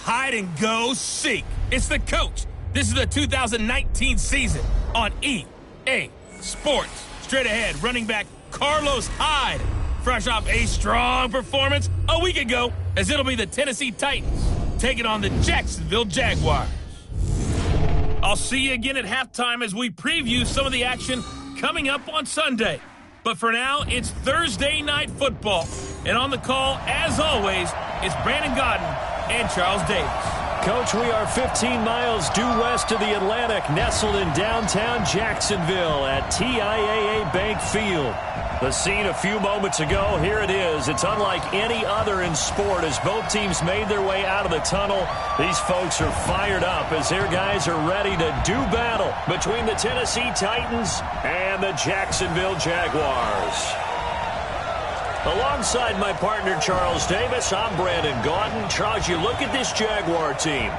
hide and go seek. It's the coach. This is the 2019 season on EA Sports. Straight ahead, running back Carlos Hyde, fresh off a strong performance a week ago, as it'll be the Tennessee Titans taking on the Jacksonville Jaguars. I'll see you again at halftime as we preview some of the action coming up on Sunday. But for now, it's Thursday Night Football. And on the call, as always, it's Brandon Godden and Charles Davis. Coach, we are 15 miles due west of the Atlantic, nestled in downtown Jacksonville at TIAA Bank Field. The scene a few moments ago, here it is. It's unlike any other in sport as both teams made their way out of the tunnel. These folks are fired up as their guys are ready to do battle between the Tennessee Titans and the Jacksonville Jaguars. Alongside my partner, Charles Davis, I'm Brandon Gaudin. Charles, you look at this Jaguar team.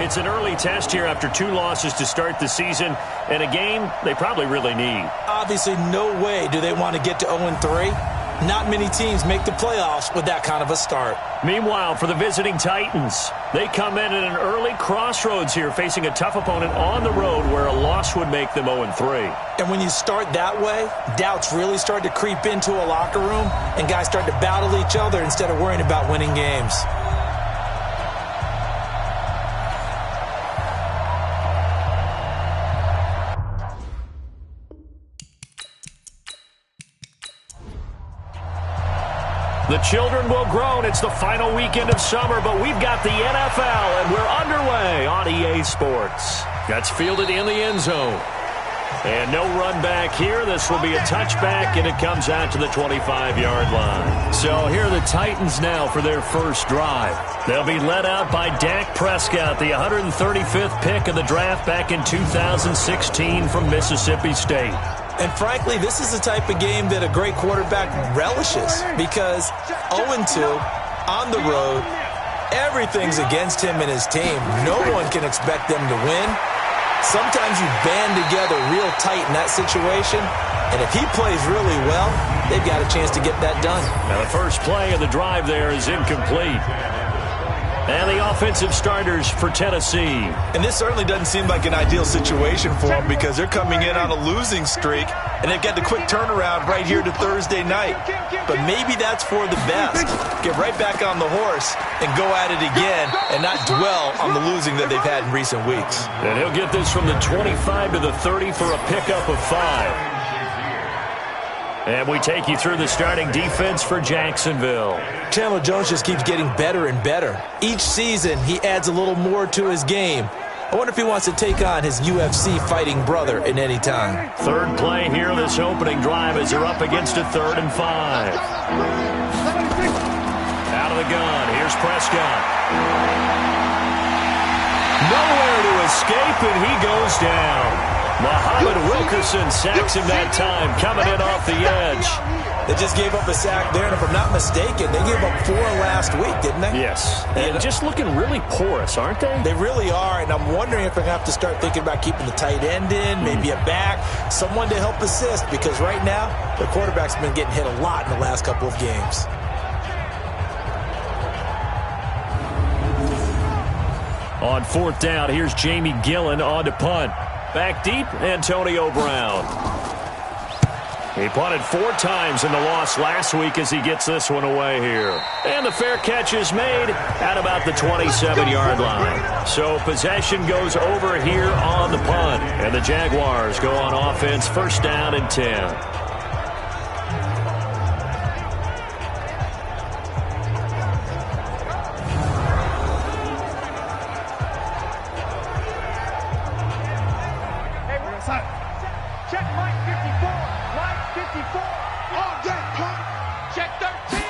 It's an early test here after 2 losses to start the season, and a game they probably really need. Obviously, no way do they want to get to 0-3. Not many teams make the playoffs with that kind of a start. Meanwhile, for the visiting Titans, they come in at an early crossroads here, facing a tough opponent on the road where a loss would make them 0-3. And when you start that way, doubts really start to creep into a locker room, and guys start to battle each other instead of worrying about winning games. The children will groan. It's the final weekend of summer, but we've got the NFL, and we're underway on EA Sports. That's fielded in the end zone. And no run back here. This will be a touchback, and it comes out to the 25-yard line. So here are the Titans now for their first drive. They'll be led out by Dak Prescott, the 135th pick of the draft back in 2016 from Mississippi State. And frankly, this is the type of game that a great quarterback relishes because 0-2 on the road, everything's against him and his team. No one can expect them to win. Sometimes you band together real tight in that situation, and if he plays really well, they've got a chance to get that done. Now the first play of the drive there is incomplete. And the offensive starters for Tennessee. And this certainly doesn't seem like an ideal situation for them because they're coming in on a losing streak, and they've got the quick turnaround right here to Thursday night. But maybe that's for the best. Get right back on the horse and go at it again and not dwell on the losing that they've had in recent weeks. And he'll get this from the 25 to the 30 for a pickup of 5. And we take you through the starting defense for Jacksonville. Chandler Jones just keeps getting better and better. Each season, he adds a little more to his game. I wonder if he wants to take on his UFC fighting brother at any time. Third play here, this opening drive as they're up against a 3rd and 5. Out of the gun, here's Prescott. Nowhere to escape, and he goes down. Muhammad Wilkerson sacks him that time, coming in off the edge. They just gave up a sack there, and if I'm not mistaken, they gave up 4 last week, didn't they? Yes, and just looking really porous, aren't they? They really are, and I'm wondering if I have to start thinking about keeping the tight end in, maybe a back, someone to help assist, because right now, the quarterback's been getting hit a lot in the last couple of games. On 4th down, here's Jamie Gillen on to punt. Back deep, Antonio Brown. He punted 4 times in the loss last week as he gets this one away here. And the fair catch is made at about the 27-yard line. So possession goes over here on the punt. And the Jaguars go on offense, 1st down and 10. Check Mike 54. Mike 54. On deck, punt. Check 13.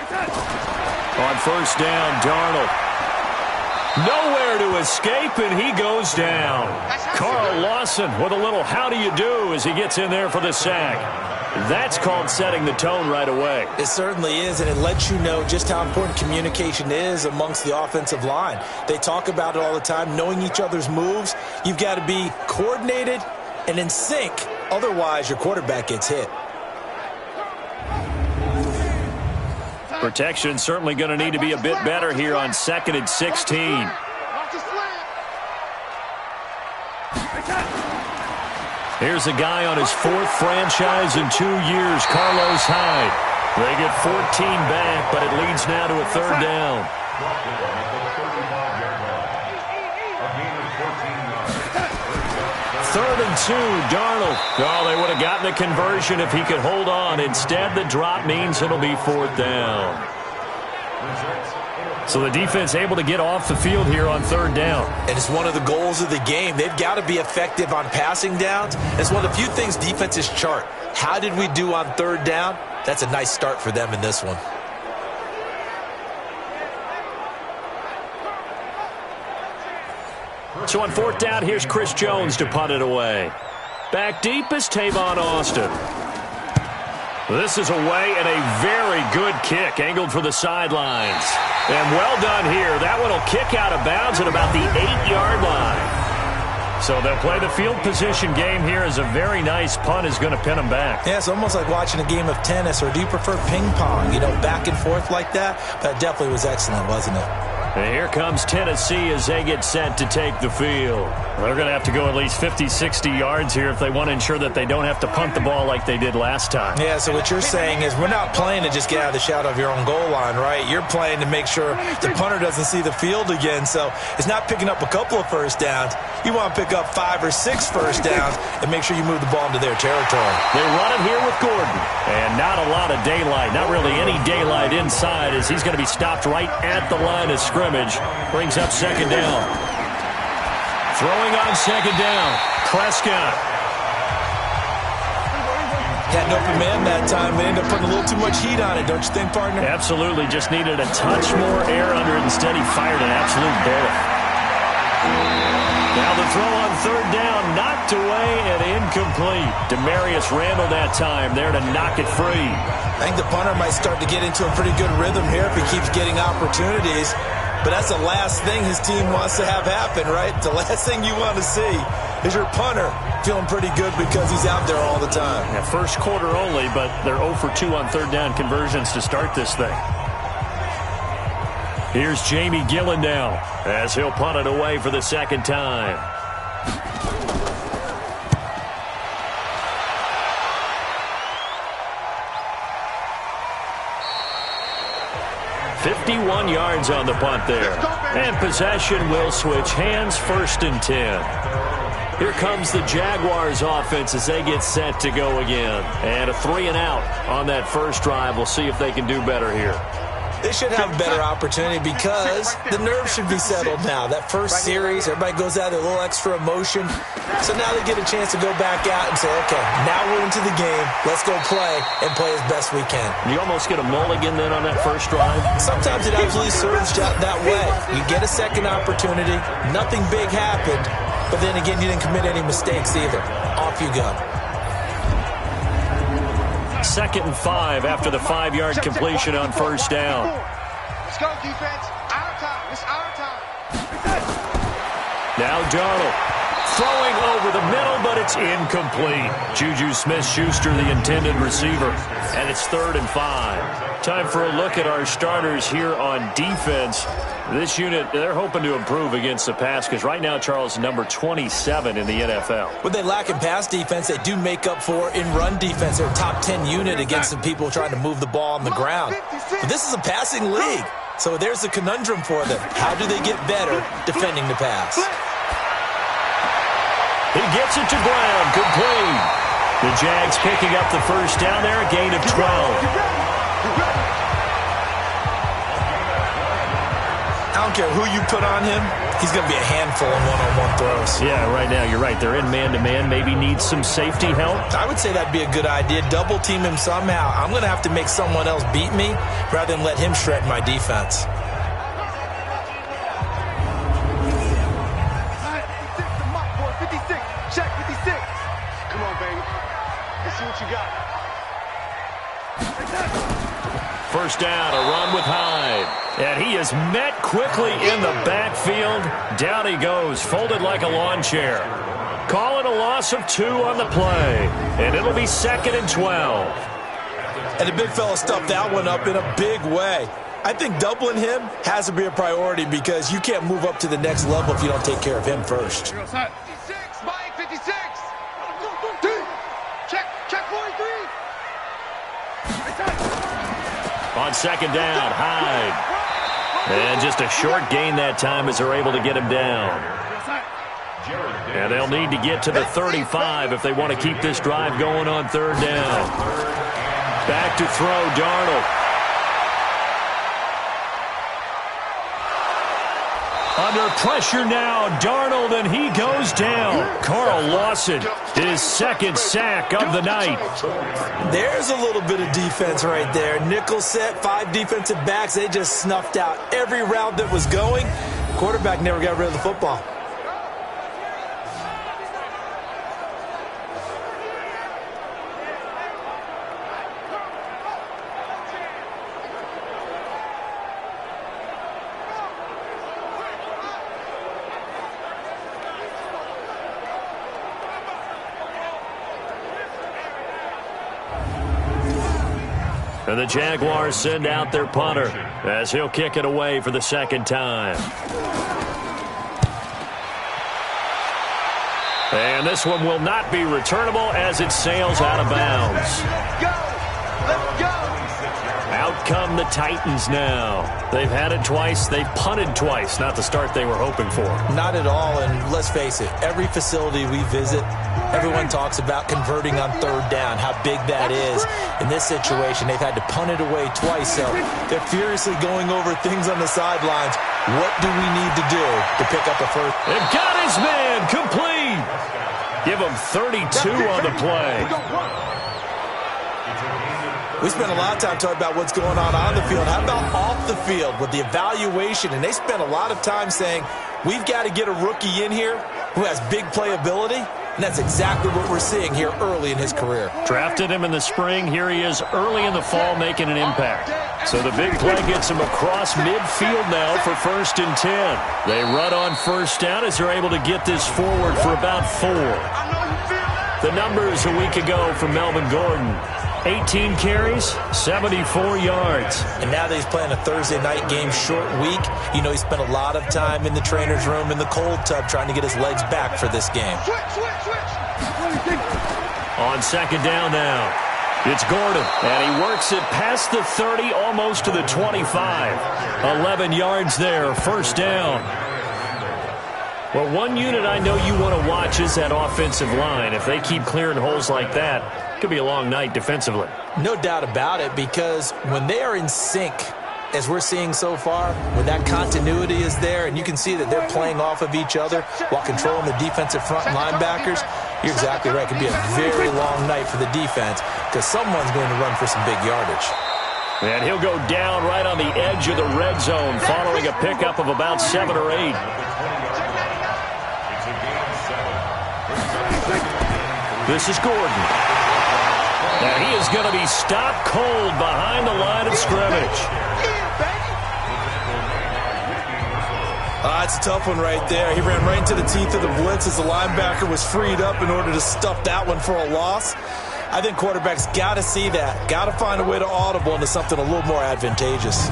On 1st down, Darnold. Nowhere to escape, and he goes down. Carl Lawson with a little how do you do as he gets in there for the sack. That's called setting the tone right away. It certainly is, and it lets you know just how important communication is amongst the offensive line. They talk about it all the time, knowing each other's moves. You've got to be coordinated and in sync. Otherwise, your quarterback gets hit. Protection certainly going to need to be a bit better here on 2nd and 16. Here's a guy on his 4th franchise in 2 years, Carlos Hyde. They get 14 back, but it leads now to a 3rd down. 3rd and 2, Darnold. Oh, they would have gotten the conversion if he could hold on. Instead, the drop means it'll be 4th down. So the defense able to get off the field here on 3rd down. And it's one of the goals of the game. They've got to be effective on passing downs. It's one of the few things defenses chart. How did we do on 3rd down? That's a nice start for them in this one. So on 4th down, here's Chris Jones to punt it away. Back deep is Tavon Austin. This is away and a very good kick, angled for the sidelines. And well done here. That one will kick out of bounds at about the 8-yard line. So they'll play the field position game here as a very nice punt is going to pin them back. Yeah, it's almost like watching a game of tennis, or do you prefer ping pong? You know, back and forth like that? That definitely was excellent, wasn't it? And here comes Tennessee as they get set to take the field. They're going to have to go at least 50, 60 yards here if they want to ensure that they don't have to punt the ball like they did last time. Yeah, so what you're saying is we're not playing to just get out of the shadow of your own goal line, right? You're playing to make sure the punter doesn't see the field again. So it's not picking up a couple of first downs. You want to pick up 5 or 6 first downs and make sure you move the ball into their territory. They run it here with Gordon. And not a lot of daylight, not really any daylight inside, as he's going to be stopped right at the line of scrimmage. Brings up 2nd down. Throwing on 2nd down. Prescott. Had an open man that time, but ended up putting a little too much heat on it, don't you think, partner? Absolutely. Just needed a touch more air under it. Instead, he fired an absolute bullet. Now the throw on 3rd down, knocked away and incomplete. Demarius Randall that time there to knock it free. I think the punter might start to get into a pretty good rhythm here if he keeps getting opportunities. But that's the last thing his team wants to have happen, right? The last thing you want to see is your punter feeling pretty good because he's out there all the time. Yeah, first quarter only, but they're 0 for 2 on 3rd down conversions to start this thing. Here's Jamie Gillen now as he'll punt it away for the 2nd time. "51 yards on the punt there. And possession will switch hands, 1st and 10. Here comes the Jaguars offense as they get set to go again. And a 3 and out on that first drive. We'll see if they can do better here. They should have a better opportunity because the nerves should be settled now. That first series, everybody goes out with a little extra emotion. So now they get a chance to go back out and say, okay, now we're into the game. Let's go play and play as best we can. You almost get a mulligan then on that first drive? Sometimes it absolutely serves that way. You get a second opportunity. Nothing big happened. But then again, you didn't commit any mistakes either. Off you go. 2nd and 5 after the 5-yard completion on 1st down. Let's go, defense. Our time. It's our time. Now Darnold throwing over the middle, but it's incomplete. Juju Smith-Schuster, the intended receiver. And it's 3rd and 5. Time for a look at our starters here on defense. This unit, they're hoping to improve against the pass because right now, Charles, number 27 in the NFL. What they lack in pass defense, they do make up for in run defense. They're a top 10 unit against some people trying to move the ball on the ground. But this is a passing league. So there's a conundrum for them. How do they get better defending the pass? He gets it to Brown, complete. The Jags picking up the first down there, a gain of 12. I don't care who you put on him, he's going to be a handful in one-on-one throws. Yeah, right now, you're right. They're in man-to-man, maybe needs some safety help. I would say that'd be a good idea. Double team him somehow. I'm going to have to make someone else beat me rather than let him shred my defense. Check 56. Come on, baby. Let's see what you got. First down, a run with Hyde. And he is met quickly in the backfield. Down he goes, folded like a lawn chair. Calling a loss of 2 on the play. And it'll be 2nd and 12. And the big fella stuffed that one up in a big way. I think doubling him has to be a priority because you can't move up to the next level if you don't take care of him first. On second down, Hyde. And just a short gain that time as they're able to get him down. And they'll need to get to the 35 if they want to keep this drive going on third down. Back to throw, Darnold. Under pressure now, Darnold, and he goes down. Carl Lawson, his second sack of the night. There's a little bit of defense right there. Nickel set, 5 defensive backs. They just snuffed out every route that was going. Quarterback never got rid of the football. And the Jaguars send out their punter as he'll kick it away for the second time. And this one will not be returnable as it sails out of bounds. Let's go! Out come the Titans now. They've had it twice. They've punted twice. Not the start they were hoping for. Not at all, and let's face it, every facility we visit, everyone talks about converting on third down, how big that is. In this situation, they've had to punt it away twice, so they're furiously going over things on the sidelines. What do we need to do to pick up a first? They've got his man complete. Give him 32 on the play. We spent a lot of time talking about what's going on the field. How about off the field with the evaluation? And they spent a lot of time saying, we've got to get a rookie in here who has big playability. And that's exactly what we're seeing here early in his career. Drafted him in the spring. Here he is early in the fall making an impact. So the big play gets him across midfield now for 1st and 10. They run on first down as they're able to get this forward for about 4. The numbers a week ago from Melvin Gordon. 18 carries, 74 yards. And now that he's playing a Thursday night game, short week, you know he spent a lot of time in the trainer's room in the cold tub trying to get his legs back for this game. On second down now, it's Gordon, and he works it past the 30, almost to the 25. 11 yards there, first down. Well, one unit I know you want to watch is that offensive line. If they keep clearing holes like that, it could be a long night defensively. No doubt about it, because when they are in sync, as we're seeing so far, when that continuity is there and you can see that they're playing off of each other while controlling the defensive front linebackers, you're exactly right. It could be a very long night for the defense because someone's going to run for some big yardage. And he'll go down right on the edge of the red zone following a pickup of about 7 or 8. This is Gordon. And he is going to be stopped cold behind the line of scrimmage. It's a tough one right there. He ran right into the teeth of the blitz as the linebacker was freed up in order to stuff that one for a loss. I think quarterbacks got to see that. Got to find a way to audible into something a little more advantageous.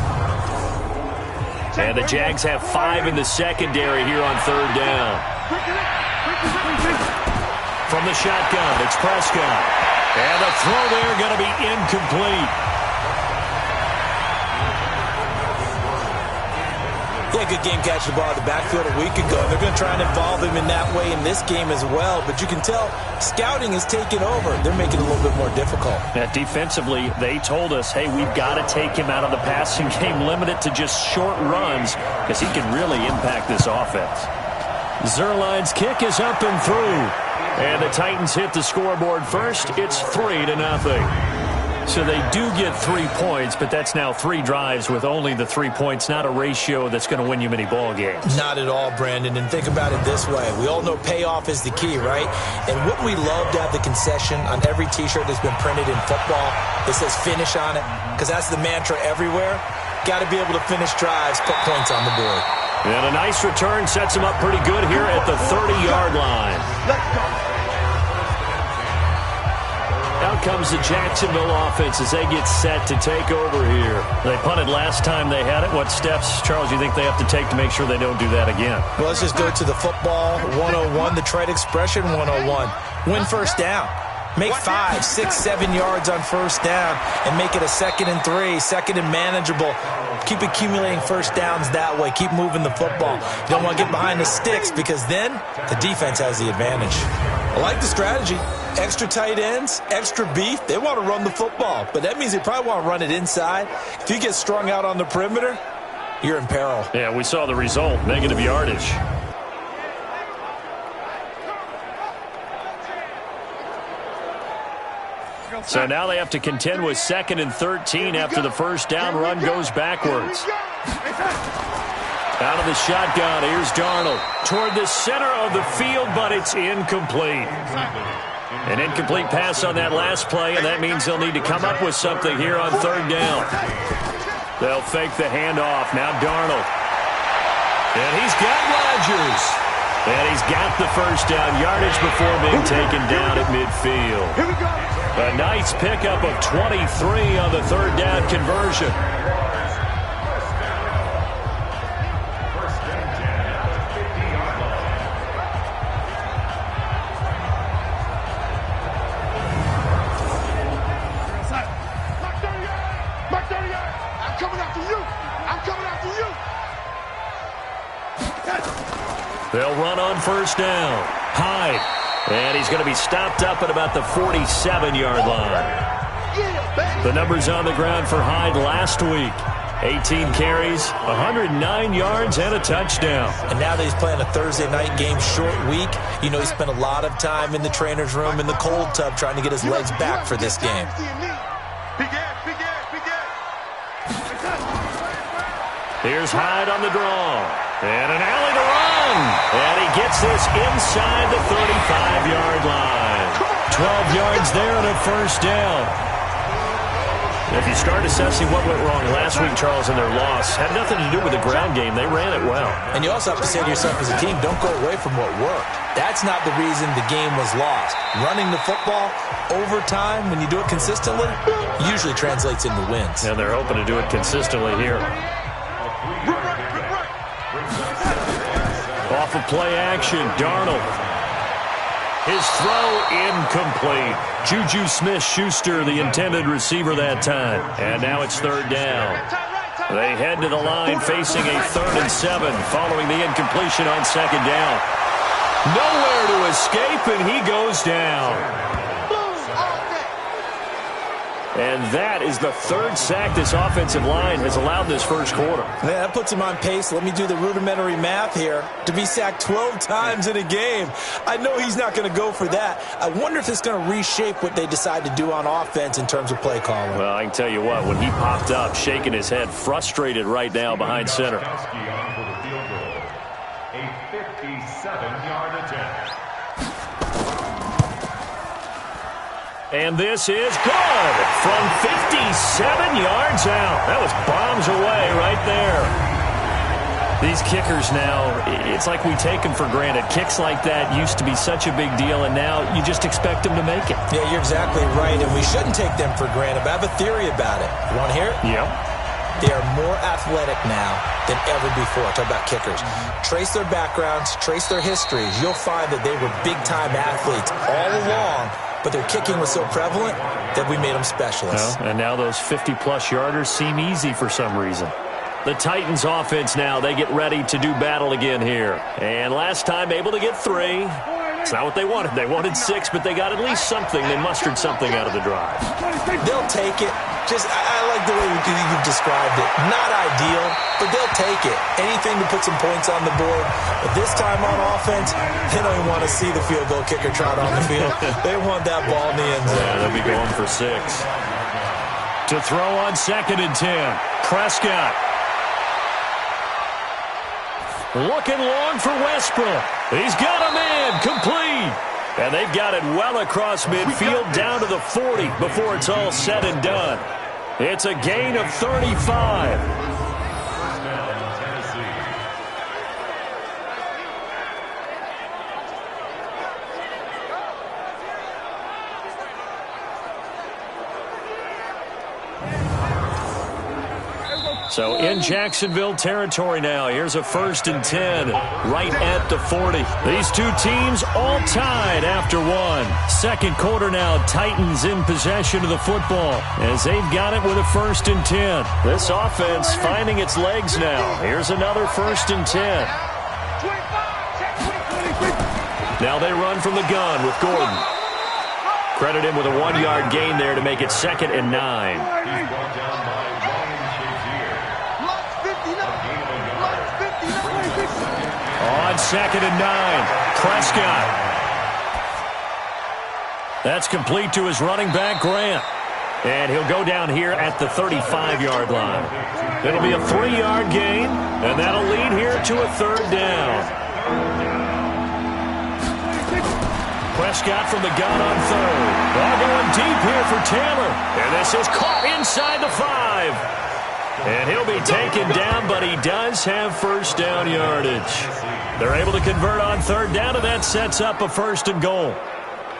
And the Jags have 5 in the secondary here on third down. From the shotgun, it's Prescott. And the throw there going to be incomplete. Yeah, good game catching the ball at the backfield a week ago. They're going to try and involve him in that way in this game as well. But you can tell scouting is taking over. They're making it a little bit more difficult. Defensively, they told us, hey, we've got to take him out of the passing game, limit it to just short runs because he can really impact this offense. Zerline's kick is up and through. And the Titans hit the scoreboard first. It's 3-0. So they do get 3 points, but that's now 3 drives with only the 3 points, not a ratio that's going to win you many ball games. Not at all, Brandon. And think about it this way. We all know payoff is the key, right? And wouldn't we love to have the concession on every T-shirt that's been printed in football that says finish on it? Because that's the mantra everywhere. Got to be able to finish drives, put points on the board. And a nice return sets him up pretty good here at the 30-yard line. Let's go. Out comes the Jacksonville offense as they get set to take over here. They punted last time they had it. What steps, Charles, do you think they have to take to make sure they don't do that again? Well, let's just go to the football 101, the trade expression 101. Win first down. Make 5, 6, 7 yards on first down and make it a 2nd and 3, 2nd and manageable. Keep accumulating first downs that way. Keep moving the football. You don't want to get behind the sticks because then the defense has the advantage. I like the strategy. Extra tight ends, extra beef. They want to run the football, but that means they probably want to run it inside. If you get strung out on the perimeter, you're in peril. Yeah, we saw the result, negative yardage. So now they have to contend with 2nd and 13 after the first down run goes backwards. Out of the shotgun, here's Darnold. Toward the center of the field, but it's incomplete. An incomplete pass on that last play, and that means they'll need to come up with something here on 3rd down. They'll fake the handoff. Now Darnold. And he's got Rodgers. And he's got the first down yardage before being taken down at midfield. A nice pickup of 23 on the 3rd down conversion. I'm coming after you. I'm coming after you. They'll run on first down. Hyde. And he's going to be stopped up at about the 47-yard line. The numbers on the ground for Hyde last week. 18 carries, 109 yards, and a touchdown. And now that he's playing a Thursday night game, short week, you know he spent a lot of time in the trainer's room in the cold tub trying to get his legs back for this game. Here's Hyde on the draw. And an alley to run. And he gets this inside the 35-yard line. 12 yards there and a first down. If you start assessing what went wrong last week, Charles, in their loss, had nothing to do with the ground game. They ran it well. And you also have to say to yourself as a team, don't go away from what worked. That's not the reason the game was lost. Running the football over time, when you do it consistently, usually translates into wins. And they're hoping to do it consistently here. Off of play action, Darnold. His throw incomplete. Juju Smith-Schuster, the intended receiver that time. And now it's 3rd down. They head to the line facing a 3rd and 7 following the incompletion on 2nd down. Nowhere to escape, and he goes down. And that is the 3rd sack this offensive line has allowed this first quarter. Yeah, that puts him on pace. Let me do the rudimentary math here. To be sacked 12 times in a game. I know he's not going to go for that. I wonder if it's going to reshape what they decide to do on offense in terms of play calling. Well, I can tell you what, when he popped up, shaking his head, frustrated right now behind center. A 57-yard attempt. And this is good from 57 yards out. That was bombs away right there. These kickers now, it's like we take them for granted. Kicks like that used to be such a big deal, and now you just expect them to make it. Yeah, you're exactly right, and we shouldn't take them for granted. But I have a theory about it. You want to hear it? Yep. They are more athletic now than ever before. Talk about kickers. Trace their backgrounds, trace their histories. You'll find that they were big-time athletes all along, but their kicking was so prevalent that we made them specialists. Well, and now those 50-plus yarders seem easy for some reason. The Titans offense now, they get ready to do battle again here. And last time able to get 3. It's not what they wanted. They wanted 6, but they got at least something. They mustered something out of the drive. They'll take it. I like the way you've described it. Not ideal, but they'll take it. Anything to put some points on the board. But this time on offense, they don't even want to see the field goal kicker trot on the field. They want that ball in the end zone. Yeah, they'll be going for 6. To throw on 2nd and 10. Prescott. Looking long for Westbrook. He's got a man complete. And they've got it well across midfield down to the 40 before it's all said and done. It's a gain of 35. So in Jacksonville territory now. Here's a 1st and 10 right at the 40. These two teams all tied after one. Second quarter now, Titans in possession of the football as they've got it with a 1st and 10. This offense finding its legs now. Here's another 1st and 10. Now they run from the gun with Gordon. Credit him with a 1-yard gain there to make it 2nd and 9. On 2nd and 9, Prescott. That's complete to his running back, Grant. And he'll go down here at the 35-yard line. It'll be a 3-yard gain, and that'll lead here to a 3rd down. Prescott from the gun on 3rd. Ball going deep here for Taylor. And this is caught inside the 5. And he'll be taken down, but he does have 1st down yardage. They're able to convert on 3rd down, and that sets up a 1st and goal.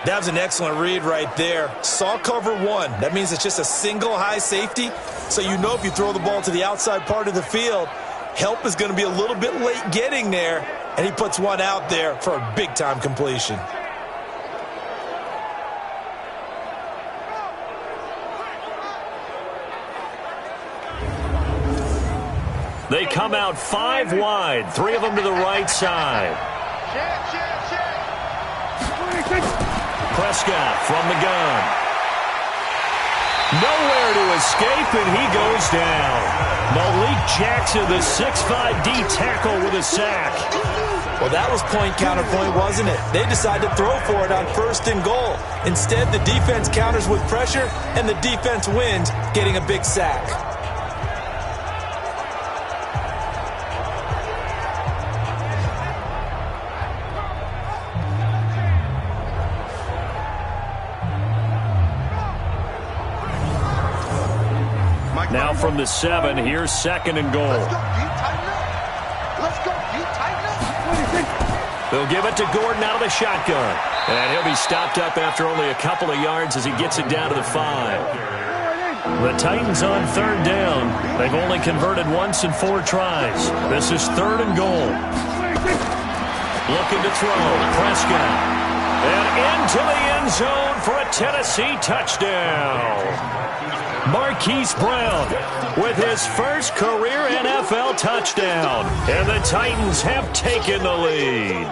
That was an excellent read right there. Saw cover 1. That means it's just a single high safety. So you know if you throw the ball to the outside part of the field, help is going to be a little bit late getting there. And he puts one out there for a big-time completion. They come out 5 wide, 3 of them to the right side. Prescott from the gun. Nowhere to escape, and he goes down. Malik Jackson, the 6'5" D tackle with a sack. Well, that was point counterpoint, wasn't it? They decided to throw for it on 1st and goal. Instead, the defense counters with pressure, and the defense wins, getting a big sack. Now from the 7, here's 2nd and goal. They'll give it to Gordon out of the shotgun. And he'll be stopped up after only a couple of yards as he gets it down to the 5. The Titans on 3rd down. They've only converted once in 4 tries. This is 3rd and goal. Looking to throw. Prescott. And into the end zone for a Tennessee touchdown. Marquise Brown with his first career NFL touchdown. And the Titans have taken the lead.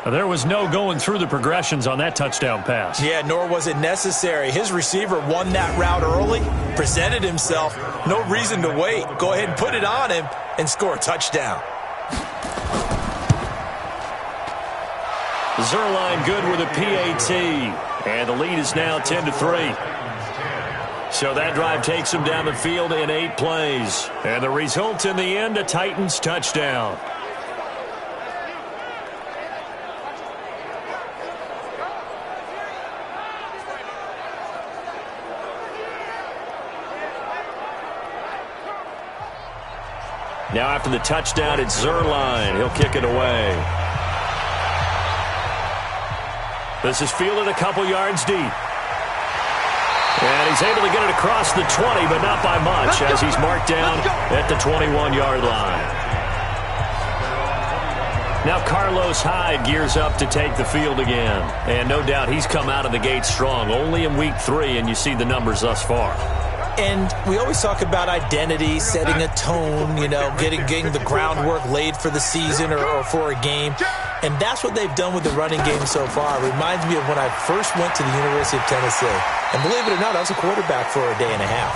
There was no going through the progressions on that touchdown pass. Yeah, nor was it necessary. His receiver won that route early, presented himself. No reason to wait. Go ahead and put it on him and score a touchdown. Zerline good with a PAT. And the lead is now 10-3. So that drive takes them down the field in 8 plays. And the result in the end, a Titans touchdown. Now after the touchdown, it's Zerline. He'll kick it away. This is fielded a couple yards deep. And he's able to get it across the 20, but not by much, as he's marked down at the 21-yard line. Now Carlos Hyde gears up to take the field again. And no doubt he's come out of the gate strong, only in week 3, and you see the numbers thus far. And we always talk about identity, setting a tone, you know, getting the groundwork laid for the season or for a game. And that's what they've done with the running game so far. It reminds me of when I first went to the University of Tennessee. And believe it or not, I was a quarterback for a day and a half.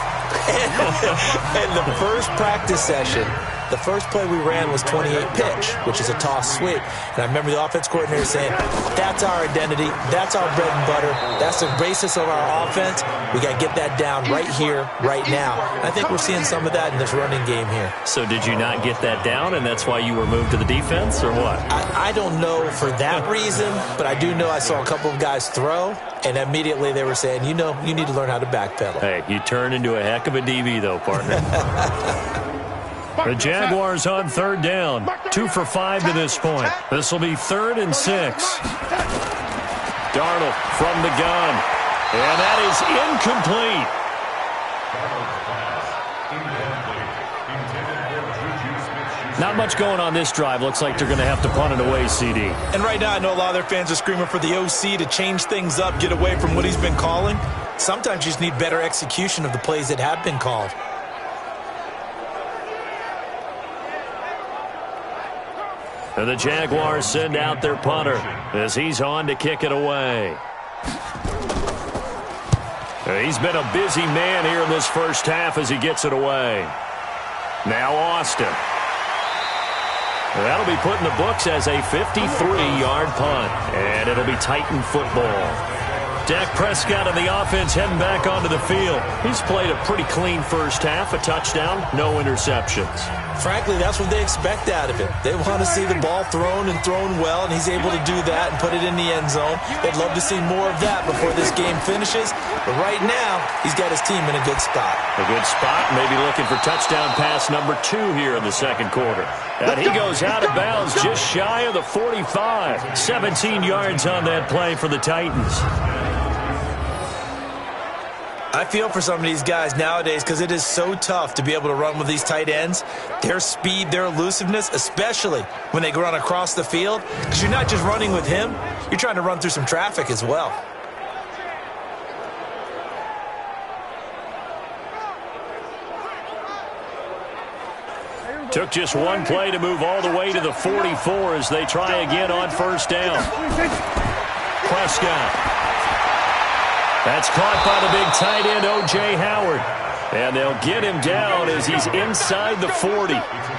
And the first practice session, the first play we ran was 28 pitch, which is a toss sweep. And I remember the offense coordinator saying, that's our identity, that's our bread and butter, that's the basis of our offense. We got to get that down right here, right now. I think we're seeing some of that in this running game here. So did you not get that down, and that's why you were moved to the defense, or what? I don't know for that reason, but I do know I saw a couple of guys throw, and immediately they were saying, you know, you need to learn how to backpedal. Hey, you turn into a heck of a DB, though, partner. The Jaguars on 3rd down. 2 for 5 to this point. This will be 3rd and 6. Darnold from the gun. And that is incomplete. Not much going on this drive. Looks like they're going to have to punt it away, CD. And right now, I know a lot of their fans are screaming for the OC to change things up, get away from what he's been calling. Sometimes you just need better execution of the plays that have been called. And the Jaguars send out their punter as he's on to kick it away. He's been a busy man here in this first half as he gets it away. Now Austin. That'll be put in the books as a 53-yard punt, and it'll be Titan football. Dak Prescott and the offense heading back onto the field. He's played a pretty clean first half, a touchdown, no interceptions. Frankly, that's what they expect out of him. They want to see the ball thrown and thrown well, and he's able to do that and put it in the end zone. They'd love to see more of that before this game finishes. But right now, he's got his team in a good spot. A good spot, maybe looking for touchdown pass number 2 here in the second quarter. And he goes out of bounds just shy of the 45. 17 yards on that play for the Titans. I feel for some of these guys nowadays because it is so tough to be able to run with these tight ends. Their speed, their elusiveness, especially when they run across the field. Because you're not just running with him, you're trying to run through some traffic as well. Took just one play to move all the way to the 44 as they try again on first down. Prescott. That's caught by the big tight end, O.J. Howard. And they'll get him down as he's inside the 40.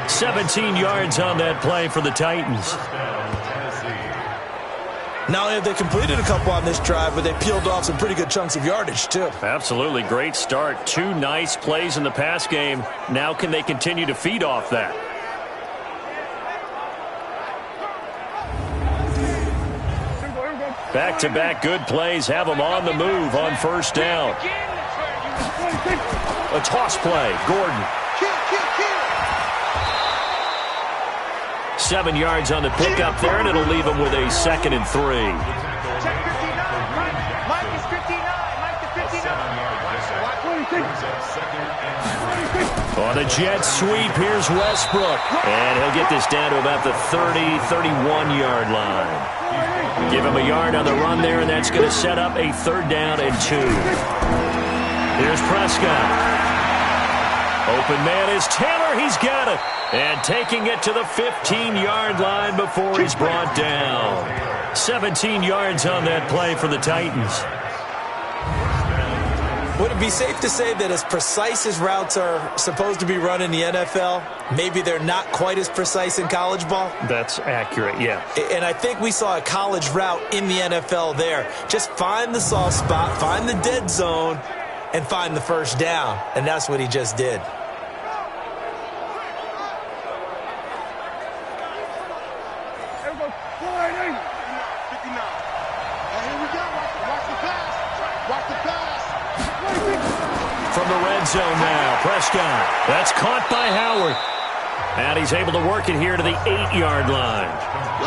17 yards on that play for the Titans. Not only have they completed a couple on this drive, but they peeled off some pretty good chunks of yardage, too. Absolutely. Great start. 2 nice plays in the pass game. Now can they continue to feed off that? Back-to-back good plays have them on the move on first down. A toss play. Gordon. 7 yards on the pickup there, and it'll leave them with a 2nd and 3. On the jet sweep, here's Westbrook. And he'll get this down to about the 30, 31-yard line. Give him a yard on the run there, and that's going to set up a 3rd down and 2. Here's Prescott. Open man is Taylor. He's got it. And taking it to the 15-yard line before he's brought down. 17 yards on that play for the Titans. Would it be safe to say that as precise as routes are supposed to be run in the NFL, maybe they're not quite as precise in college ball? That's accurate, yeah. And I think we saw a college route in the NFL there. Just find the soft spot, find the dead zone, and find the first down. And that's what he just did. From the red zone now, Prescott. That's caught by Howard. And he's able to work it here to the 8-yard line.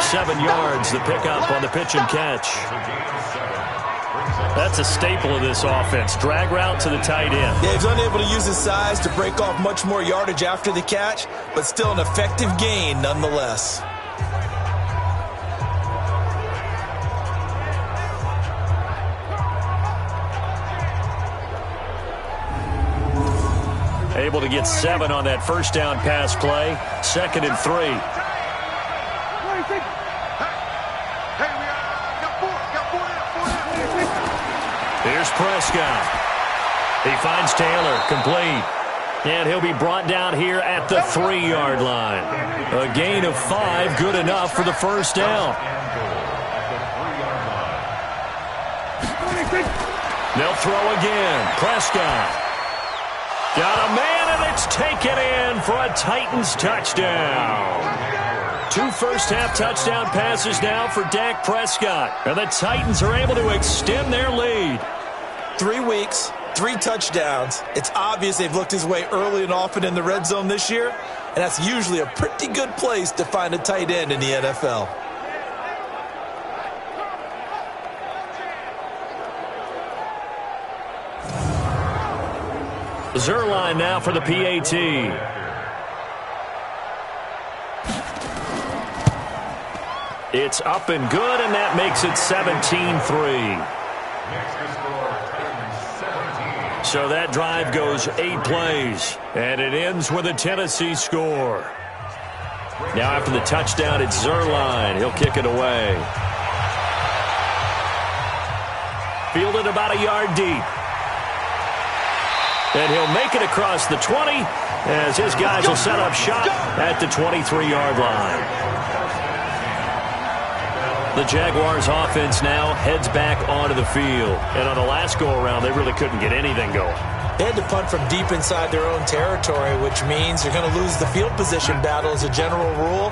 7 yards, the pickup on the pitch and catch. That's a staple of this offense. Drag route to the tight end. Yeah, he's unable to use his size to break off much more yardage after the catch, but still an effective gain nonetheless. Able to get 7 on that first down pass play. 2nd and 3. Here's Prescott. He finds Taylor, complete. And he'll be brought down here at the 3-yard line. A gain of 5, good enough for the first down. They'll throw again. Prescott. Got a man, and it's taken in for a Titans touchdown. 2 first-half touchdown passes now for Dak Prescott. And the Titans are able to extend their lead. 3 weeks, 3 touchdowns. It's obvious they've looked his way early and often in the red zone this year, and that's usually a pretty good place to find a tight end in the NFL. Zerline now for the PAT. It's up and good, and that makes it 17-3. So that drive goes 8 plays, and it ends with a Tennessee score. Now after the touchdown, it's Zerline. He'll kick it away. Fielded about a yard deep. And he'll make it across the 20 as his guys will set up shop at the 23-yard line. The Jaguars offense now heads back onto the field. And on the last go-around, they really couldn't get anything going. They had to punt from deep inside their own territory, which means they're going to lose the field position battle as a general rule.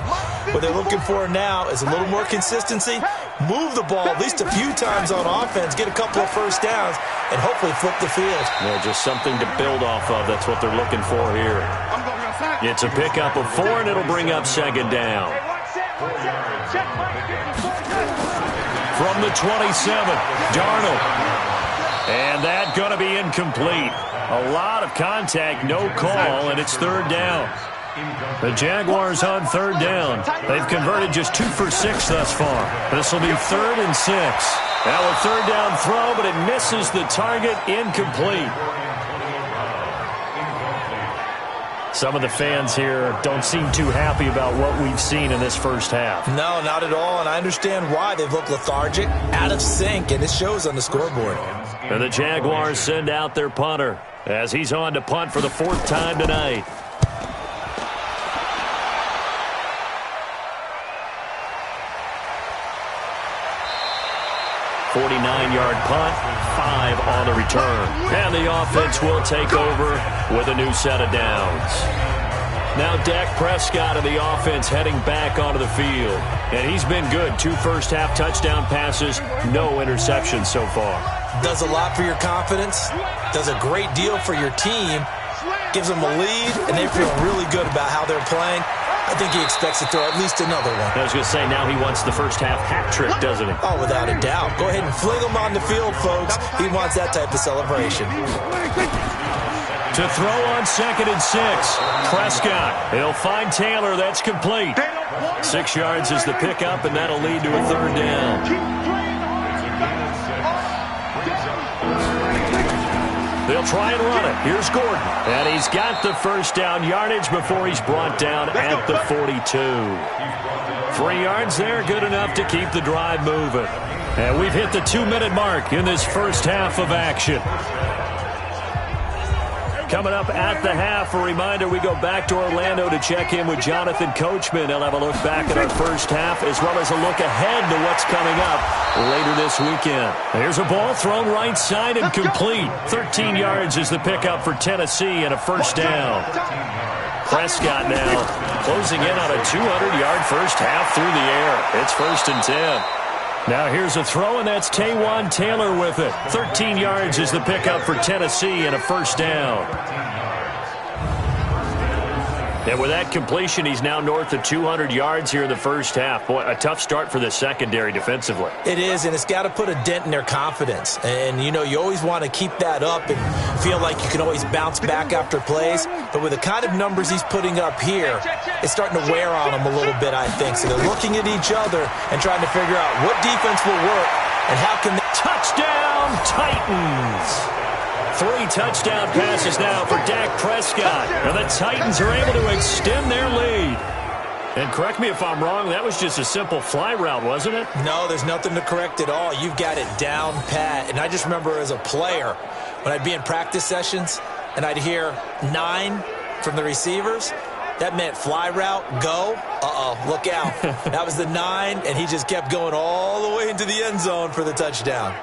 What they're looking for now is a little more consistency, move the ball at least a few times on offense, get a couple of first downs, and hopefully flip the field. Yeah, just something to build off of. That's what they're looking for here. It's a pickup of 4, and it'll bring up second down. From the 27, Darnold. And that's going to be incomplete. A lot of contact, no call, and it's third down. The Jaguars on third down. They've converted just 2 for 6 thus far. This will be 3rd and 6. Now a third down throw, but it misses the target, incomplete. Some of the fans here don't seem too happy about what we've seen in this first half. No, not at all, and I understand why. They've looked lethargic, out of sync, and it shows on the scoreboard. And the Jaguars send out their punter as he's on to punt for the 4th time tonight. .49-yard punt, 5 on the return. And the offense will take over with a new set of downs. Now Dak Prescott of the offense heading back onto the field. And he's been good. 2 first-half touchdown passes, no interceptions so far. Does a lot for your confidence, does a great deal for your team, gives them a lead, and they feel really good about how they're playing. I think he expects to throw at least another one. I was going to say, now he wants the first-half hat trick, doesn't he? Oh, without a doubt. Go ahead and fling him on the field, folks. He wants that type of celebration. To throw on 2nd and 6. Prescott. He'll find Taylor. That's complete. 6 yards is the pickup, and that'll lead to a third down. They'll try and run it. Here's Gordon. And he's got the first down yardage before he's brought down at the 42. 3 yards there, good enough to keep the drive moving. And we've hit the 2-minute mark in this first half of action. Coming up at the half, a reminder, we go back to Orlando to check in with Jonathan Coachman. He'll have a look back at our first half as well as a look ahead to what's coming up later this weekend. Here's a ball thrown right side and complete. 13 yards is the pickup for Tennessee and a first down. Prescott now closing in on a 200-yard first half through the air. It's 1st and 10. Now here's a throw, and that's Taywan Taylor with it. 13 yards is the pickup for Tennessee and a first down. And with that completion, he's now north of 200 yards here in the first half. Boy, a tough start for the secondary defensively. It is, and it's got to put a dent in their confidence. And, you know, you always want to keep that up and feel like you can always bounce back after plays. But with the kind of numbers he's putting up here, it's starting to wear on them a little bit, I think. So they're looking at each other and trying to figure out what defense will work and how can they... Touchdown, Titans! 3 touchdown passes now for Dak Prescott. And the Titans are able to extend their lead. And correct me if I'm wrong, that was just a simple fly route, wasn't it? No, there's nothing to correct at all. You've got it down pat. And I just remember as a player, when I'd be in practice sessions and I'd hear 9 from the receivers, that meant fly route, go. Uh-oh, look out. That was the 9, and he just kept going all the way into the end zone for the touchdown.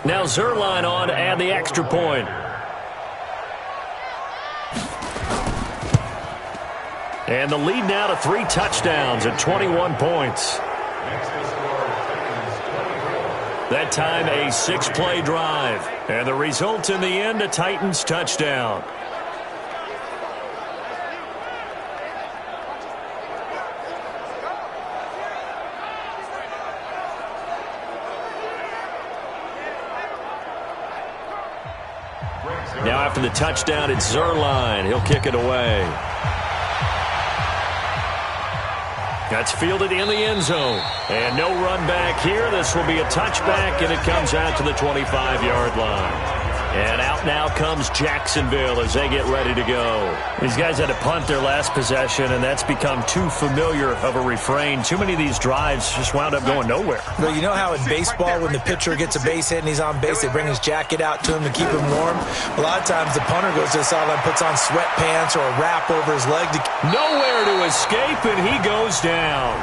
Now Zerline on to add the extra point. And the lead now to 3 touchdowns at 21 points. That time a 6-play drive. And the result in the end, a Titans touchdown. Now after the touchdown, it's Zerline. He'll kick it away. That's fielded in the end zone. And no run back here. This will be a touchback, and it comes out to the 25-yard line. And out now comes Jacksonville as they get ready to go. These guys had to punt their last possession, and that's become too familiar of a refrain. Too many of these drives just wound up going nowhere. But you know how in baseball, when the pitcher gets a base hit and he's on base, they bring his jacket out to him to keep him warm? A lot of times the punter goes to the sideline, puts on sweatpants or a wrap over his leg. Nowhere to escape, and he goes down.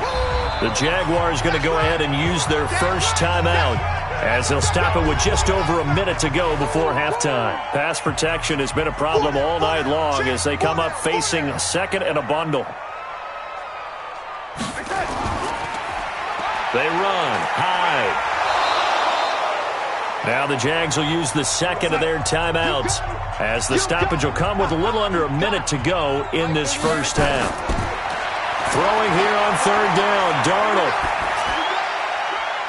The Jaguars going to go ahead and use their first timeout, as they'll stop it with just over a minute to go before halftime. Pass protection has been a problem all night long as they come up facing second and a bundle. They run high. Now the Jags will use the second of their timeouts as the stoppage will come with a little under a minute to go in this first half. Throwing here on third down, Darnold.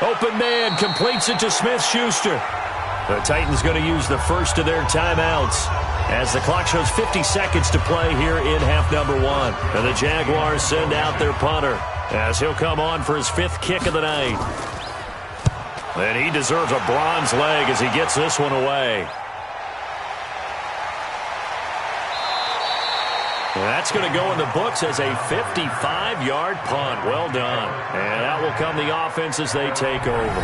Open man, completes it to Smith-Schuster. The Titans going to use the first of their timeouts as the clock shows 50 seconds to play here in half number one. And the Jaguars send out their punter as he'll come on for his 5th kick of the night. And he deserves a bronze leg as he gets this one away. That's going to go in the books as a 55-yard punt. Well done. And out will come the offense as they take over.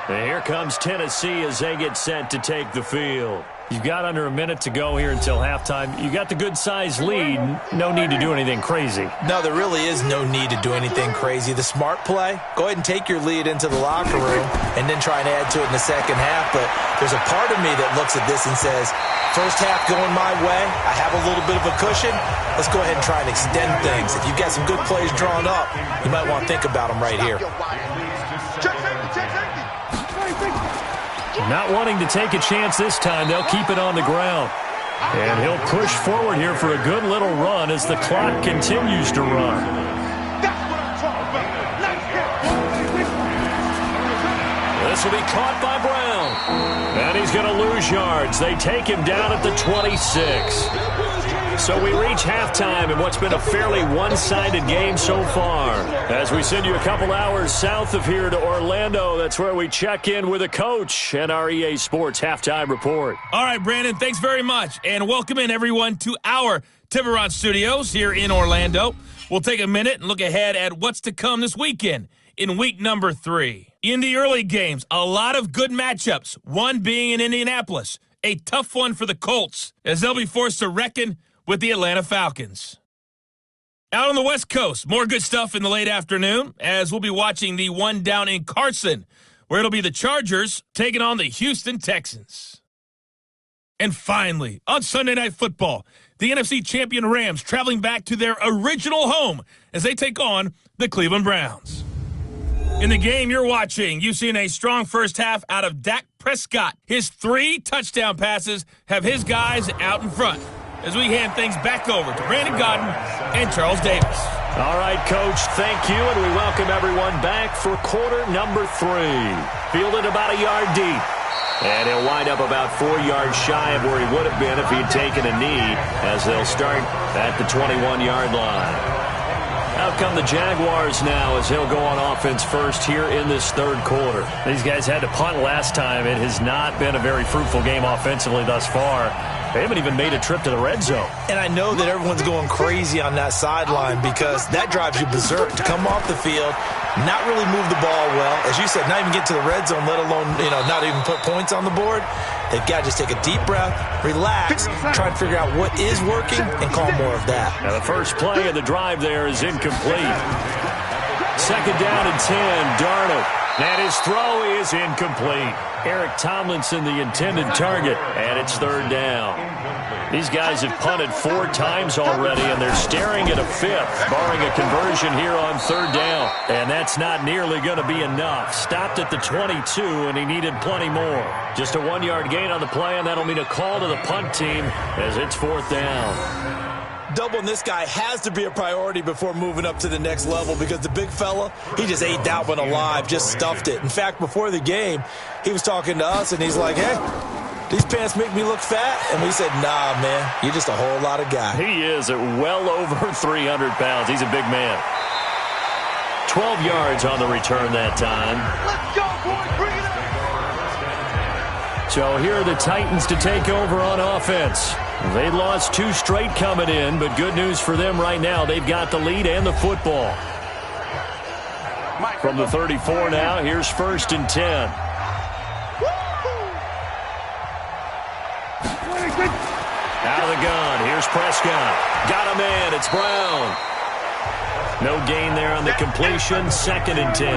And here comes Tennessee as they get set to take the field. You've got under a minute to go here until halftime. You got the good-sized lead. No need to do anything crazy. No, there really is no need to do anything crazy. The smart play, go ahead and take your lead into the locker room and then try and add to it in the second half. But there's a part of me that looks at this and says, first half going my way, I have a little bit of a cushion. Let's go ahead and try and extend things. If you've got some good plays drawn up, you might want to think about them right here. Not wanting to take a chance this time, they'll keep it on the ground. And he'll push forward here for a good little run as the clock continues to run. This will be caught by Brown. And he's going to lose yards. They take him down at the 26. So we reach halftime in what's been a fairly one-sided game so far. As we send you a couple hours south of here to Orlando, that's where we check in with a coach and our EA Sports Halftime Report. All right, Brandon, thanks very much. And welcome in, everyone, to our Tiburon Studios here in Orlando. We'll take a minute and look ahead at what's to come this weekend in week number 3. In the early games, a lot of good matchups, one being in Indianapolis. A tough one for the Colts, as they'll be forced to reckon with the Atlanta Falcons. Out on the West Coast, more good stuff in the late afternoon, as we'll be watching the one down in Carson, where it'll be the Chargers taking on the Houston Texans. And finally, on Sunday Night Football, the NFC champion Rams traveling back to their original home as they take on the Cleveland Browns. In the game you're watching, you've seen a strong first half out of Dak Prescott. His 3 touchdown passes have his guys out in front, as we hand things back over to Brandon Godden and Charles Davis. All right, Coach, thank you, and we welcome everyone back for quarter number 3. Fielded about a yard deep, and he'll wind up about 4 yards shy of where he would have been if he'd taken a knee, as they'll start at the 21-yard line. Out come the Jaguars now as he'll go on offense first here in this third quarter. These guys had to punt last time. It has not been a very fruitful game offensively thus far. They haven't even made a trip to the red zone. And I know that everyone's going crazy on that sideline because that drives you berserk to come off the field, not really move the ball well. As you said, not even get to the red zone, let alone, not even put points on the board. They've got to just take a deep breath, relax, try and figure out what is working, and call more of that. Now the first play of the drive there is incomplete. Second down and 10, Darnold. And his throw is incomplete. Eric Tomlinson, the intended target, and it's third down. These guys have punted 4 times already, and they're staring at a 5th, barring a conversion here on third down. And that's not nearly going to be enough. Stopped at the 22, and he needed plenty more. Just a 1-yard gain on the play, and that'll mean a call to the punt team as it's 4th down. Doubling this guy has to be a priority before moving up to the next level because the big fella, he just ate that one alive, just stuffed it. In fact, before the game, he was talking to us, and he's like, hey, these pants make me look fat? And we said, nah, man, you're just a whole lot of guy. He is at well over 300 pounds. He's a big man. 12 yards on the return that time. Let's go, boys. Bring it up. So here are the Titans to take over on offense. They lost 2 straight coming in, but good news for them right now. They've got the lead and the football. From the 34 now, here's 1st and 10. Out of the gun, here's Prescott. Got a man, it's Brown. No gain there on the completion, 2nd and 10.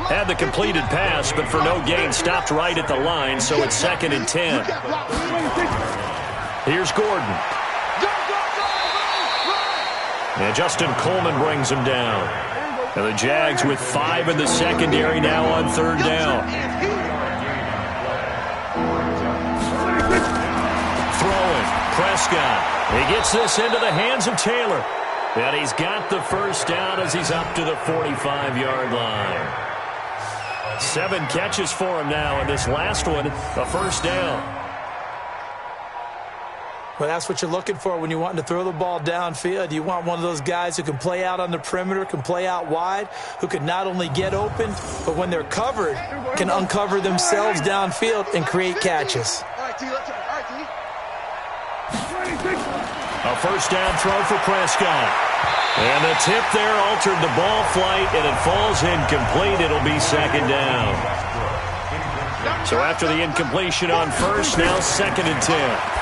Had the completed pass, but for no gain, stopped right at the line, so it's 2nd and 10. Here's Gordon. And Justin Coleman brings him down. And the Jags with 5 in the secondary now on third down. Throwing. Prescott. He gets this into the hands of Taylor. And he's got the first down as he's up to the 45-yard line. 7 catches for him now, and this last one, a first down. Well, that's what you're looking for when you're wanting to throw the ball downfield. You want one of those guys who can play out on the perimeter, can play out wide, who can not only get open, but when they're covered, can uncover themselves downfield and create catches. A first down throw for Prescott. And the tip there altered the ball flight, and it falls incomplete. It'll be 2nd down. So after the incompletion on first, now 2nd and 10.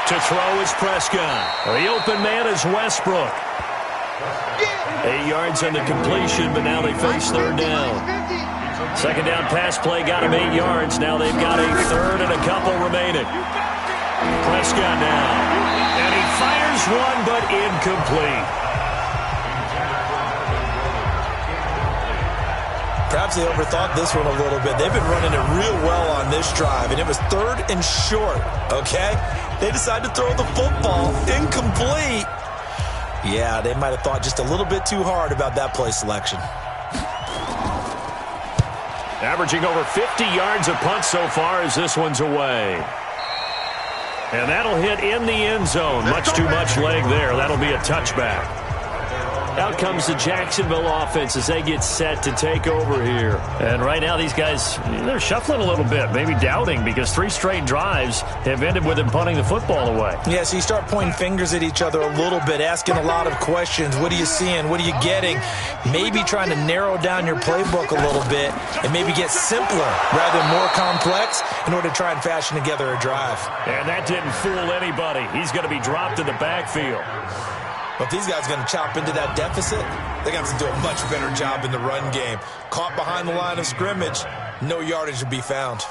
To throw is Prescott. The open man is Westbrook. 8 yards on the completion, but now they face third down. 2nd down pass play got him 8 yards. Now they've got a third and a couple remaining. Prescott now. And he fires one, but incomplete. Perhaps they overthought this one a little bit. They've been running it real well on this drive, and it was 3rd and short, okay? They decided to throw the football incomplete. Yeah, they might have thought just a little bit too hard about that play selection. Averaging over 50 yards a punt so far as this one's away. And that'll hit in the end zone. Much too much leg there. That'll be a touchback. Out comes the Jacksonville offense as they get set to take over here. And right now these guys, they're shuffling a little bit, maybe doubting, because 3 straight drives have ended with them punting the football away. Yeah, so you start pointing fingers at each other a little bit, asking a lot of questions. What are you seeing? What are you getting? Maybe trying to narrow down your playbook a little bit and maybe get simpler rather than more complex in order to try and fashion together a drive. And that didn't fool anybody. He's going to be dropped in the backfield. But if these guys are going to chop into that deficit, they're going to have to do a much better job in the run game. Caught behind the line of scrimmage, no yardage to be found.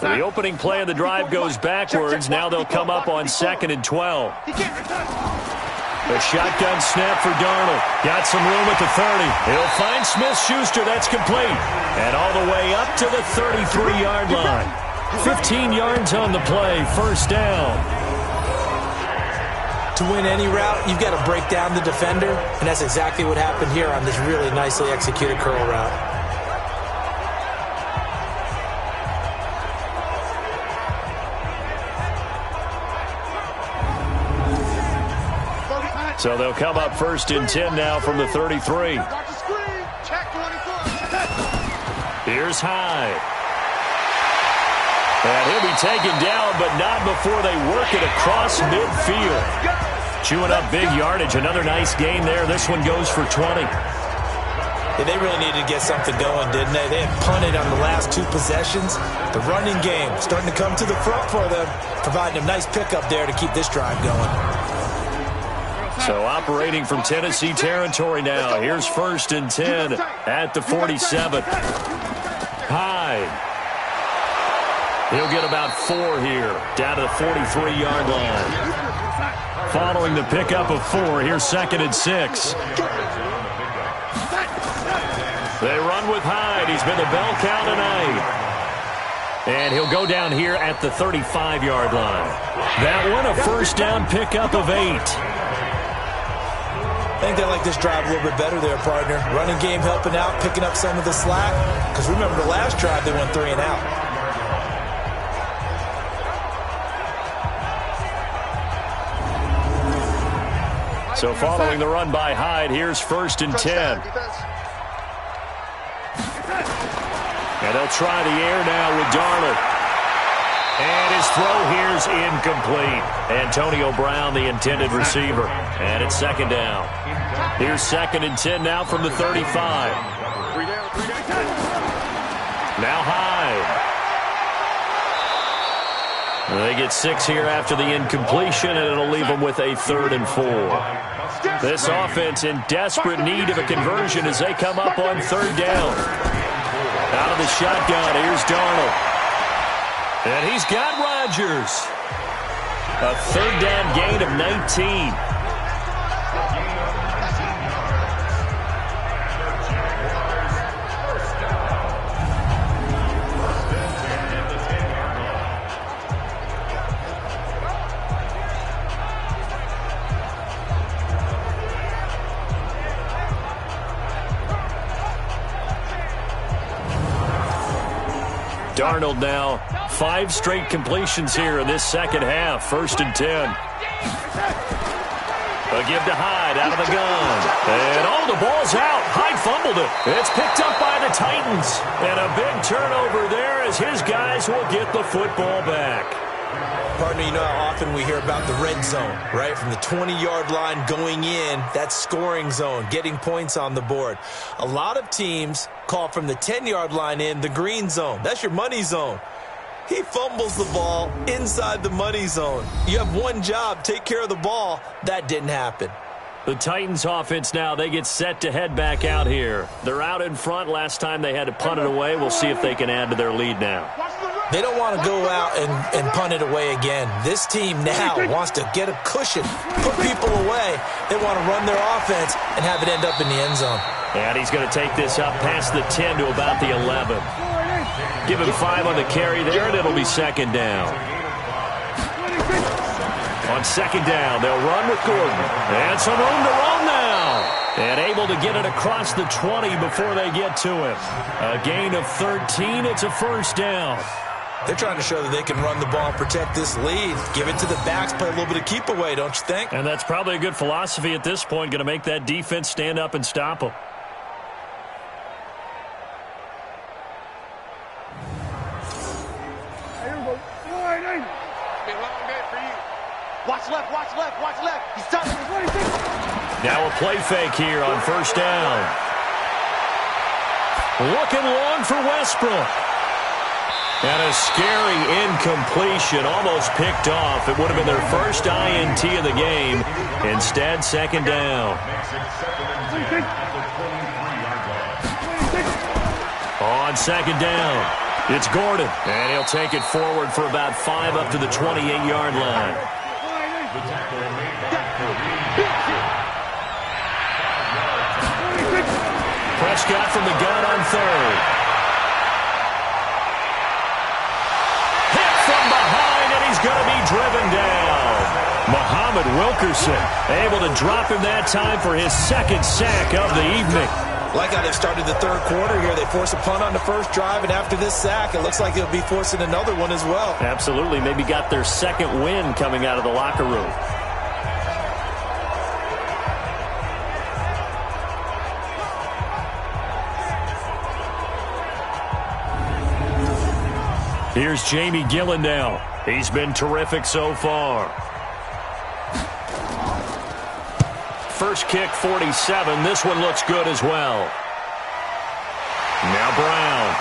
The opening play of the drive goes backwards. Now they'll come up on 2nd and 12. The shotgun snap for Darnold. Got some room at the 30. He'll find Smith-Schuster. That's complete. And all the way up to the 33-yard line. 15 yards on the play, first down. To win any route, you've got to break down the defender, and that's exactly what happened here on this really nicely executed curl route. So they'll come up 1st and 10 now from the 33. Here's Hyde. And he'll be taken down, but not before they work it across midfield. Chewing up big yardage. Another nice gain there. This one goes for 20. Yeah, they really needed to get something going, didn't they? They had punted on the last 2 possessions. The running game starting to come to the front for them, providing a nice pickup there to keep this drive going. So operating from Tennessee territory now. Here's 1st and 10 at the 47. Hyde. He'll get about 4 here, down to the 43-yard line. Following the pickup of 4, here's 2nd and 6. They run with Hyde. He's been the bell cow tonight. And he'll go down here at the 35-yard line. That one, a 1st down pickup of 8. I think they like this drive a little bit better there, partner. Running game helping out, picking up some of the slack. Because remember, the last drive, they went 3 and out. So following the run by Hyde, here's 1st and 10. And they'll try the air now with Darnold. And his throw here's incomplete. Antonio Brown, the intended receiver. And it's 2nd down. Here's 2nd and 10 now from the 35. Now Hyde. They get 6 here after the incompletion, and it'll leave them with a 3rd and 4. This offense in desperate need of a conversion as they come up on 3rd down. Out of the shotgun, here's Darnold. And he's got Rodgers. A 3rd down gain of 19. Darnold now, 5 straight completions here in this second half. 1st and 10. A give to Hyde out of the gun. And the ball's out. Hyde fumbled it. It's picked up by the Titans. And a big turnover there as his guys will get the football back. Partner, you know how often we hear about the red zone, right? From the 20-yard line going in, that's scoring zone, getting points on the board. A lot of teams call from the 10-yard line in the green zone. That's your money zone. He fumbles the ball inside the money zone. You have one job, take care of the ball. That didn't happen. The Titans offense now, they get set to head back out here. They're out in front. Last time they had to punt it away. We'll see if they can add to their lead now. They don't want to go out and punt it away again. This team now wants to get a cushion, put people away. They want to run their offense and have it end up in the end zone. And he's going to take this up past the 10 to about the 11. Give him 5 on the carry there, and it'll be 2nd down. On 2nd down, they'll run with Gordon. And some room to run now. And able to get it across the 20 before they get to him. A gain of 13. It's a 1st down. They're trying to show that they can run the ball and protect this lead. Give it to the backs, play a little bit of keep away, don't you think? And that's probably a good philosophy at this point. Going to make that defense stand up and stop them. Watch left, watch left, watch left. He's touching. Now a play fake here on 1st down. Looking long for Westbrook. And a scary incompletion, almost picked off. It would have been their first INT of the game. Instead, 2nd down. On 2nd down, it's Gordon. And he'll take it forward for about 5 up to the 28-yard line. Prescott from the gun on 3rd. Hit from behind, and he's going to be driven down. Muhammad Wilkerson able to drop him that time for his 2nd sack of the evening. Like how they've started the 3rd quarter here. They force a punt on the 1st drive, and after this sack, it looks like they'll be forcing another one as well. Absolutely. Maybe got their 2nd win coming out of the locker room. Here's Jamie Gillen now. He's been terrific so far. First kick, 47. This one looks good as well. Now Brown.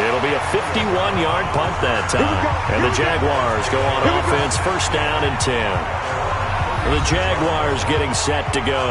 It'll be a 51-yard punt that time. And the Jaguars go on offense, 1st down and 10. The Jaguars getting set to go.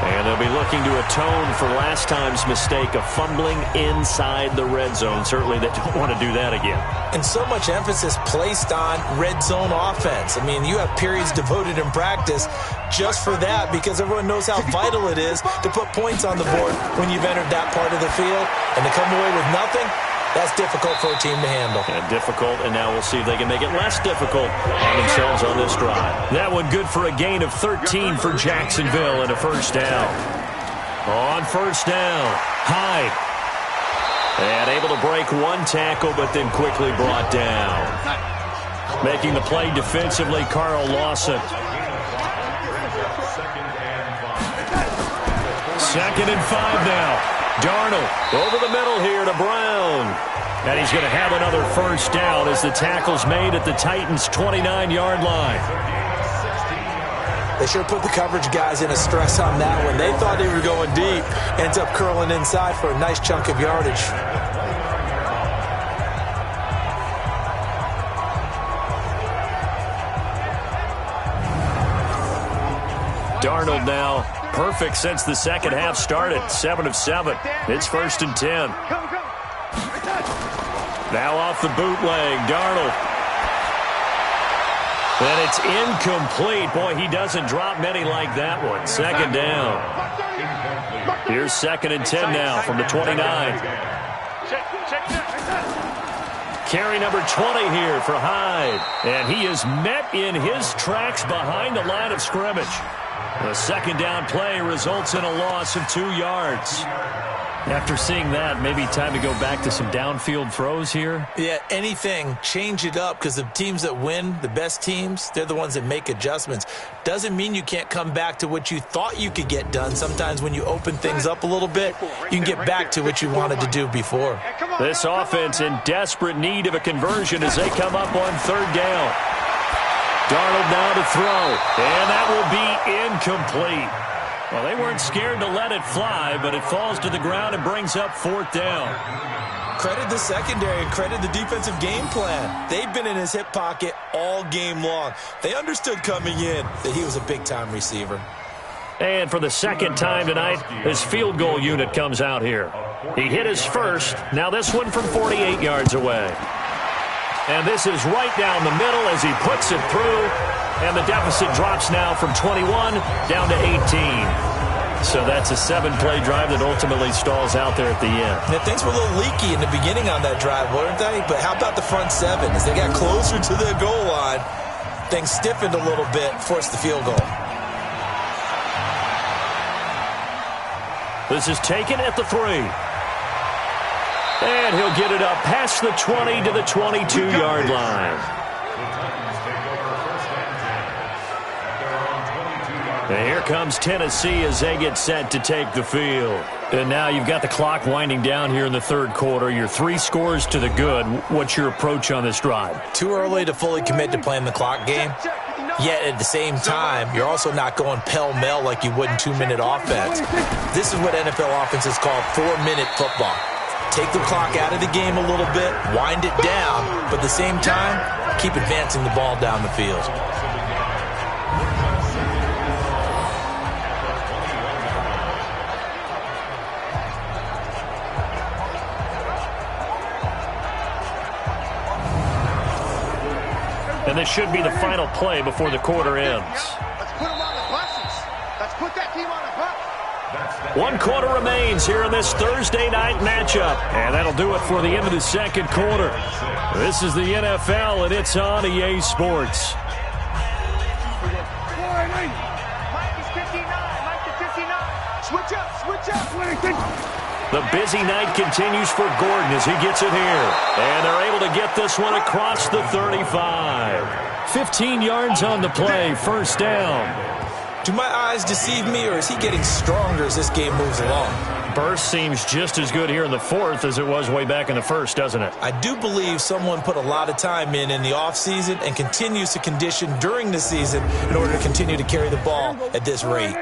And they'll be looking to atone for last time's mistake of fumbling inside the red zone. Certainly they don't want to do that again. And so much emphasis placed on red zone offense. I mean, you have periods devoted in practice just for that because everyone knows how vital it is to put points on the board when you've entered that part of the field. And to come away with nothing, that's difficult for a team to handle. And difficult, and now we'll see if they can make it less difficult on themselves on this drive. That one good for a gain of 13 for Jacksonville and a first down. On first down, Hyde. And able to break one tackle, but then quickly brought down. Making the play defensively, Carl Lawson. 2nd and 5 now. Darnold over the middle here to Brown. And he's going to have another first down as the tackle's made at the Titans' 29-yard line. They sure put the coverage guys in a stress on that one. They thought they were going deep. Ends up curling inside for a nice chunk of yardage. Darnold now perfect since the second half started. 7 of 7. It's 1st and 10. Now off the bootleg, Darnold. And it's incomplete. Boy, he doesn't drop many like that one. 2nd down. Here's 2nd and 10 now from the 29. Carry number 20 here for Hyde. And he is met in his tracks behind the line of scrimmage. The 2nd down play results in a loss of 2 yards. After seeing that, maybe time to go back to some downfield throws here. Yeah, anything, change it up, because the teams that win, the best teams, they're the ones that make adjustments. Doesn't mean you can't come back to what you thought you could get done. Sometimes when you open things up a little bit, you can get back to what you wanted to do before. This offense in desperate need of a conversion as they come up on 3rd down. Darnold now to throw, and that will be incomplete. Well, they weren't scared to let it fly, but it falls to the ground and brings up 4th down. Credit the secondary and credit the defensive game plan. They've been in his hip pocket all game long. They understood coming in that he was a big-time receiver. And for the 2nd time tonight, his field goal unit comes out here. He hit his first. Now this one from 48 yards away. And this is right down the middle as he puts it through. And the deficit drops now from 21 down to 18. So that's a 7-play drive that ultimately stalls out there at the end. Yeah, things were a little leaky in the beginning on that drive, weren't they? But how about the front 7? As they got closer to the goal line, things stiffened a little bit, forced the field goal. This is taken at the 3. And he'll get it up past the 20 to the 22-yard line. And here comes Tennessee as they get set to take the field. And now you've got the clock winding down here in the 3rd quarter. You're 3 scores to the good. What's your approach on this drive? Too early to fully commit to playing the clock game. Yet at the same time, you're also not going pell-mell like you would in 2-minute offense. This is what NFL offenses call 4-minute football. Take the clock out of the game a little bit, wind it down, but at the same time, keep advancing the ball down the field. And this should be the final play before the quarter ends. Let's put them on the buses. Let's put that team on the bus. 1 quarter remains here in this Thursday night matchup. And that'll do it for the end of the 2nd quarter. This is the NFL, and it's on EA Sports. Mike is 59. Mike to 59. Switch up. The busy night continues for Gordon as he gets it here. And they're able to get this one across the 35. 15 yards on the play, 1st down. Do my eyes deceive me, or is he getting stronger as this game moves along? Burst seems just as good here in the 4th as it was way back in the 1st, doesn't it? I do believe someone put a lot of time in the offseason and continues to condition during the season in order to continue to carry the ball at this rate.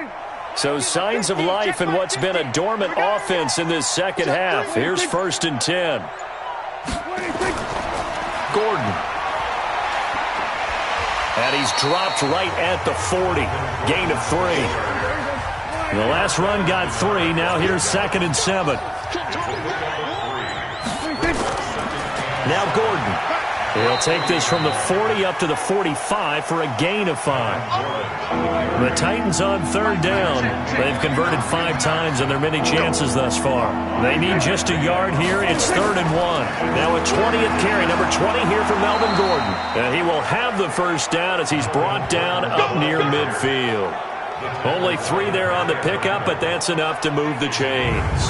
So signs of life in what's been a dormant offense in this 2nd half. Here's 1st and 10. Gordon. And he's dropped right at the 40. Gain of 3. The last run got 3. Now here's 2nd and 7. Now Gordon. He'll take this from the 40 up to the 45 for a gain of 5. The Titans on 3rd down. They've converted 5 times in their many chances thus far. They need just a yard here. It's 3rd and 1. Now a 20th carry, number 20 here for Melvin Gordon. And he will have the first down as he's brought down up near midfield. Only 3 there on the pickup, but that's enough to move the chains.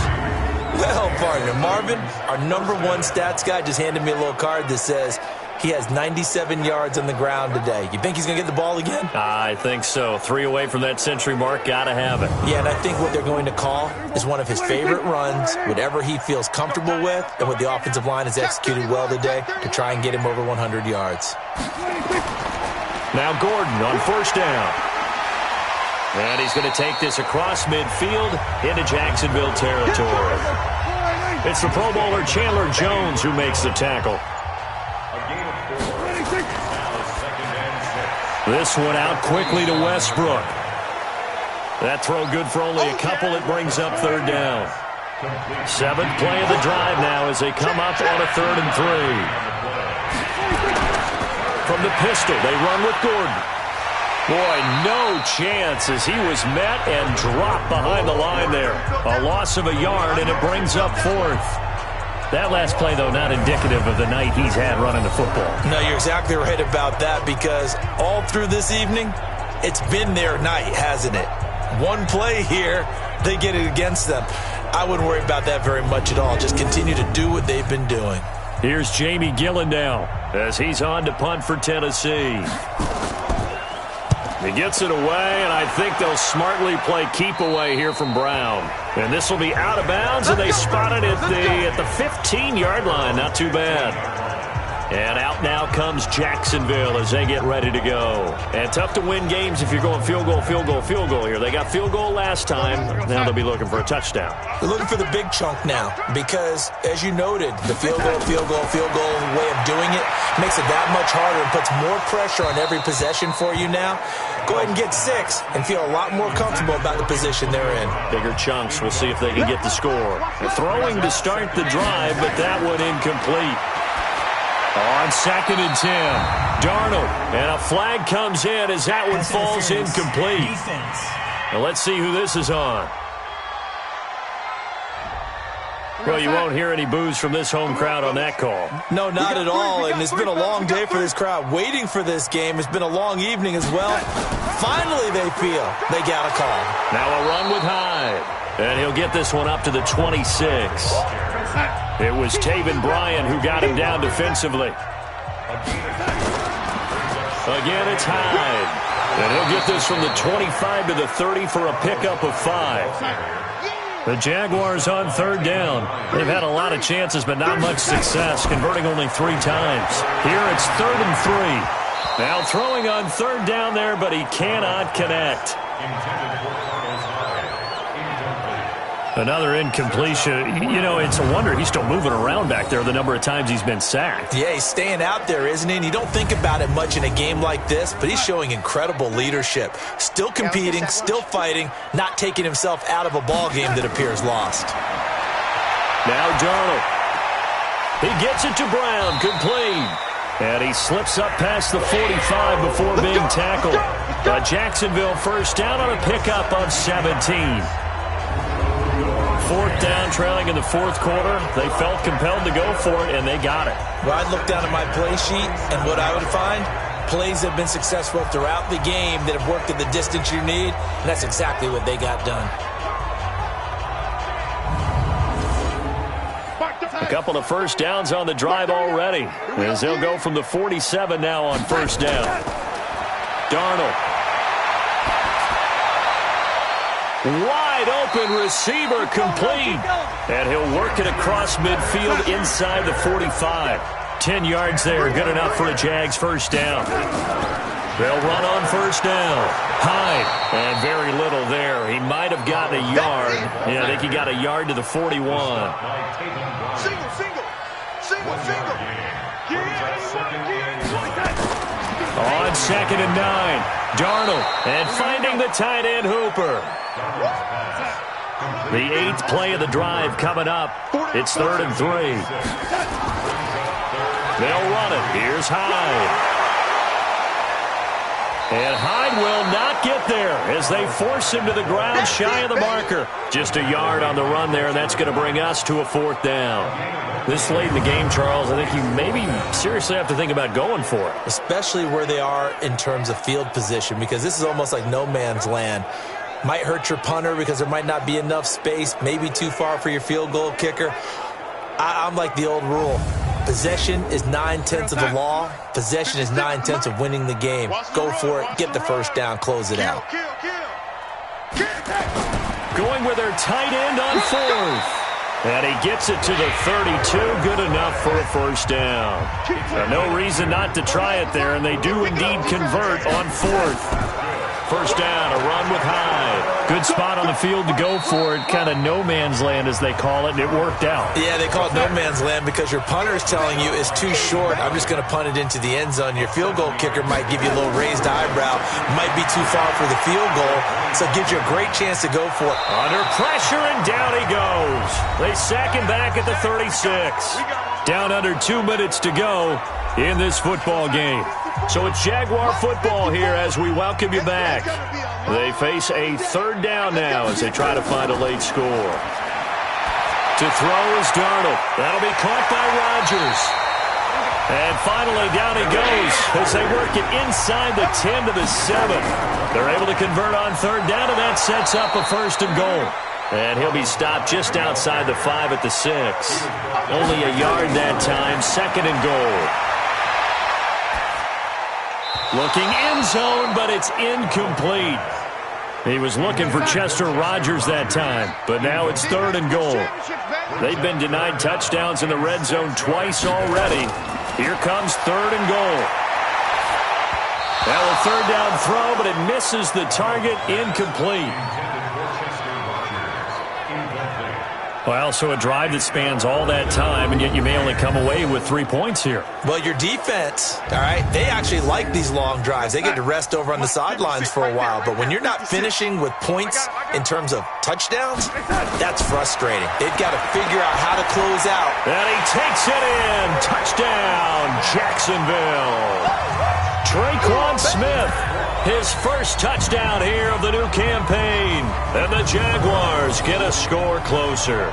Well, partner, Marvin, our number 1 stats guy just handed me a little card that says he has 97 yards on the ground today. You think he's going to get the ball again? I think so. 3 away from that century mark. Got to have it. Yeah, and I think what they're going to call is one of his favorite runs, whatever he feels comfortable with, and what the offensive line has executed well today to try and get him over 100 yards. Now Gordon on 1st down. And he's going to take this across midfield into Jacksonville territory. It's the Pro Bowler Chandler Jones who makes the tackle. This one out quickly to Westbrook. That throw good for only a couple. It brings up 3rd down. 7th play of the drive now as they come up on a 3rd and 3. From the pistol, they run with Gordon. Boy, no chance as he was met and dropped behind the line there. A loss of a yard, and it brings up 4th. That last play, though, not indicative of the night he's had running the football. No, you're exactly right about that because all through this evening, it's been their night, hasn't it? One play here, they get it against them. I wouldn't worry about that very much at all. Just continue to do what they've been doing. Here's Jamie Gillen now as he's on to punt for Tennessee. He gets it away, and I think they'll smartly play keep away here from Brown. And this will be out of bounds, and they spot it at the 15-yard line. Not too bad. And out now comes Jacksonville as they get ready to go. And tough to win games if you're going field goal, field goal, field goal here. They got field goal last time. Now they'll be looking for a touchdown. They're looking for the big chunk now because, as you noted, the field goal way of doing it makes it that much harder and puts more pressure on every possession for you now. Go ahead and get 6 and feel a lot more comfortable about the position they're in. Bigger chunks. We'll see if they can get the score. Throwing to start the drive, but that one incomplete. On 2nd and 10, Darnold, and a flag comes in as that one falls incomplete. Now let's see who this is on. Well, you won't hear any boos from this home crowd on that call. No, not at all, and it's been a long day for this crowd waiting for this game. It's been a long evening as well. Finally, they feel they got a call. Now a run with Hyde, and he'll get this one up to the 26. It was Taven Bryan who got him down defensively. Again, it's Hyde. And he'll get this from the 25 to the 30 for a pickup of 5. The Jaguars on 3rd down. They've had a lot of chances, but not much success, converting only 3 times. Here it's 3rd and 3. Now throwing on 3rd down there, but he cannot connect. Another incompletion. You know, it's a wonder he's still moving around back there the number of times he's been sacked. Yeah, he's staying out there, isn't he? And you don't think about it much in a game like this, but he's showing incredible leadership. Still competing, still fighting, not taking himself out of a ball game that appears lost. Now Darnold. He gets it to Brown, complete. And he slips up past the 45 before being tackled. But Jacksonville first down on a pickup of 17. 4th down, trailing in the 4th quarter. They felt compelled to go for it, and they got it. Well, I'd look down at my play sheet, and what I would find, plays have been successful throughout the game that have worked at the distance you need, and that's exactly what they got done. A couple of first downs on the drive already, as they'll go from the 47 now on 1st down. Darnold. Wide open receiver, complete. And he'll work it across midfield inside the 45. 10 yards there, good enough for a Jags first down. They'll run on 1st down. Hyde, and very little there. He might have gotten a yard. Yeah, I think he got a yard to the 41. On on 2nd and 9. Darnold, and finding the tight end Hooper. The 8th play of the drive coming up. It's 3rd and 3. They'll run it. Here's Hyde. And Hyde will not get there as they force him to the ground shy of the marker. Just a yard on the run there, and that's going to bring us to a 4th down. This late in the game, Charles, I think you maybe seriously have to think about going for it. Especially where they are in terms of field position, because this is almost like no man's land. Might hurt your punter because there might not be enough space, maybe too far for your field goal kicker. I'm like the old rule. Possession is 9/10 of the law. Possession is 9/10 of winning the game. Go for it. Get the first down. Close it out. Going with their tight end on 4th. And he gets it to the 32. Good enough for a first down. No reason not to try it there, and they do indeed convert on 4th. First down, a run with Hyde. Good spot on the field to go for it. Kind of no man's land, as they call it, and it worked out. Yeah, they call it no man's land because your punter is telling you it's too short. I'm just going to punt it into the end zone. Your field goal kicker might give you a little raised eyebrow. Might be too far for the field goal, so it gives you a great chance to go for it. Under pressure, and down he goes. They sack him back at the 36. Down under 2 minutes to go in this football game. So it's Jaguar football here as we welcome you back. They face a 3rd down now as they try to find a late score. To throw is Darnold. That'll be caught by Rodgers. And finally down he goes as they work it inside the 10 to the 7. They're able to convert on 3rd down, and that sets up a 1st and goal. And he'll be stopped just outside the 5 at the 6. Only a yard that time, 2nd and goal. Looking end zone, but it's incomplete. He was looking for Chester Rogers that time, but now it's 3rd and goal. They've been denied touchdowns in the red zone twice already. Here comes 3rd and goal. Now a 3rd down throw, but it misses the target, incomplete. Well, so a drive that spans all that time, and yet you may only come away with 3 points here. Well, your defense, all right, they actually like these long drives. They get to rest over on the sidelines for a while. But when you're not finishing with points in terms of touchdowns, that's frustrating. They've got to figure out how to close out. And he takes it in. Touchdown, Jacksonville. Traquan Smith, his first touchdown here of the new campaign. And the Jaguars get a score closer.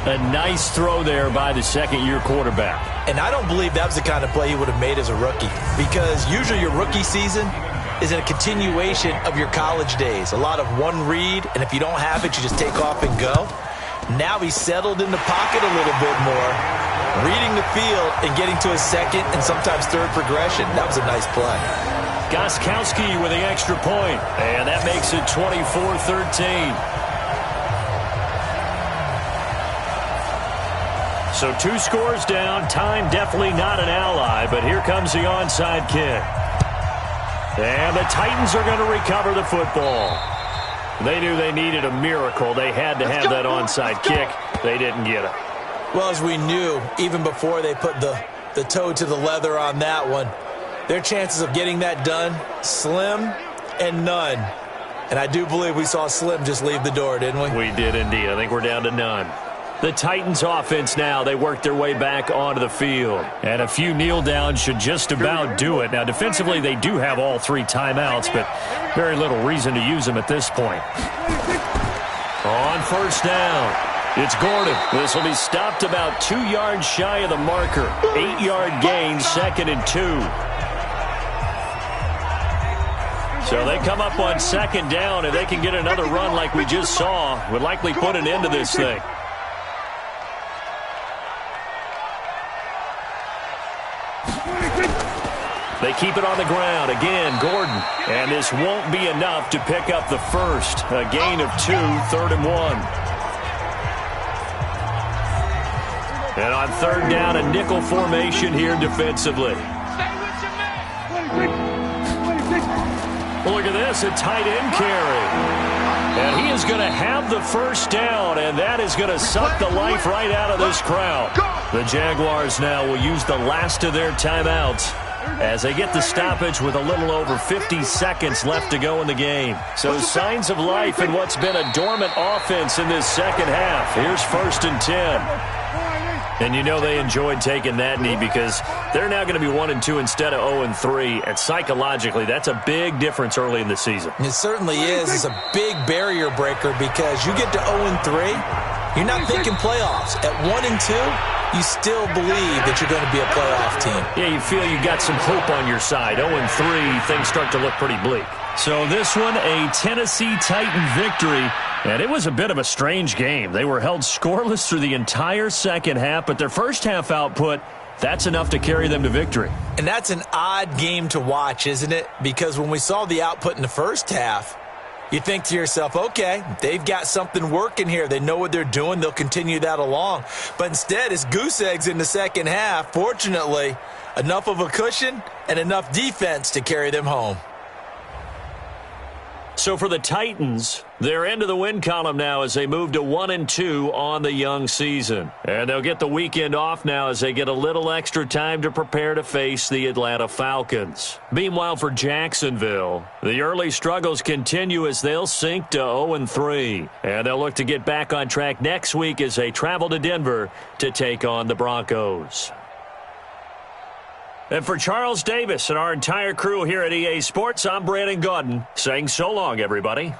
A nice throw there by the second-year quarterback. And I don't believe that was the kind of play he would have made as a rookie, because usually your rookie season is a continuation of your college days. A lot of one read, and if you don't have it, you just take off and go. Now he's settled in the pocket a little bit more, reading the field and getting to his 2nd and sometimes 3rd progression. That was a nice play. Gostkowski with the extra point, and that makes it 24-13. So 2 scores down. Time definitely not an ally, but here comes the onside kick. And the Titans are going to recover the football. They knew they needed a miracle. They had to have that onside kick. They didn't get it. Well, as we knew, even before they put the toe to the leather on that one, their chances of getting that done, slim and none. And I do believe we saw Slim just leave the door, didn't we? We did indeed. I think we're down to none. The Titans offense now, they work their way back onto the field. And a few kneel downs should just about do it. Now, defensively, they do have all 3 timeouts, but very little reason to use them at this point. On 1st down, it's Gordon. This will be stopped about 2 yards shy of the marker. 8-yard gain, 2nd and 2. So they come up on 2nd down, and they can get another run like we just saw. Would likely put an end to this thing. They keep it on the ground. Again, Gordon. And this won't be enough to pick up the first. A gain of 2, 3rd and 1. And on 3rd down, a nickel formation here defensively. Look at this, a tight end carry. And he is going to have the first down, and that is going to suck the life right out of this crowd. The Jaguars now will use the last of their timeouts as they get the stoppage with a little over 50 seconds left to go in the game. So signs of life in what's been a dormant offense in this second half. Here's 1st and 10. And you know they enjoyed taking that knee because they're now going to be 1-2 instead of 0-3. And psychologically, that's a big difference early in the season. It certainly is. It's a big barrier breaker because you get to 0-3, you're not thinking playoffs. At 1-2, you still believe that you're going to be a playoff team. Yeah, you feel you got some hope on your side. 0-3, things start to look pretty bleak. So this one, a Tennessee Titan victory. And it was a bit of a strange game. They were held scoreless through the entire second half, but their first half output, that's enough to carry them to victory. And that's an odd game to watch, isn't it? Because when we saw the output in the first half, you think to yourself, okay, they've got something working here. They know what they're doing. They'll continue that along. But instead, it's goose eggs in the second half. Fortunately, enough of a cushion and enough defense to carry them home. So for the Titans, they're into the win column now as they move to 1-2 on the young season. And they'll get the weekend off now as they get a little extra time to prepare to face the Atlanta Falcons. Meanwhile, for Jacksonville, the early struggles continue as they'll sink to 0-3. And they'll look to get back on track next week as they travel to Denver to take on the Broncos. And for Charles Davis and our entire crew here at EA Sports, I'm Brandon Gaudin saying so long, everybody.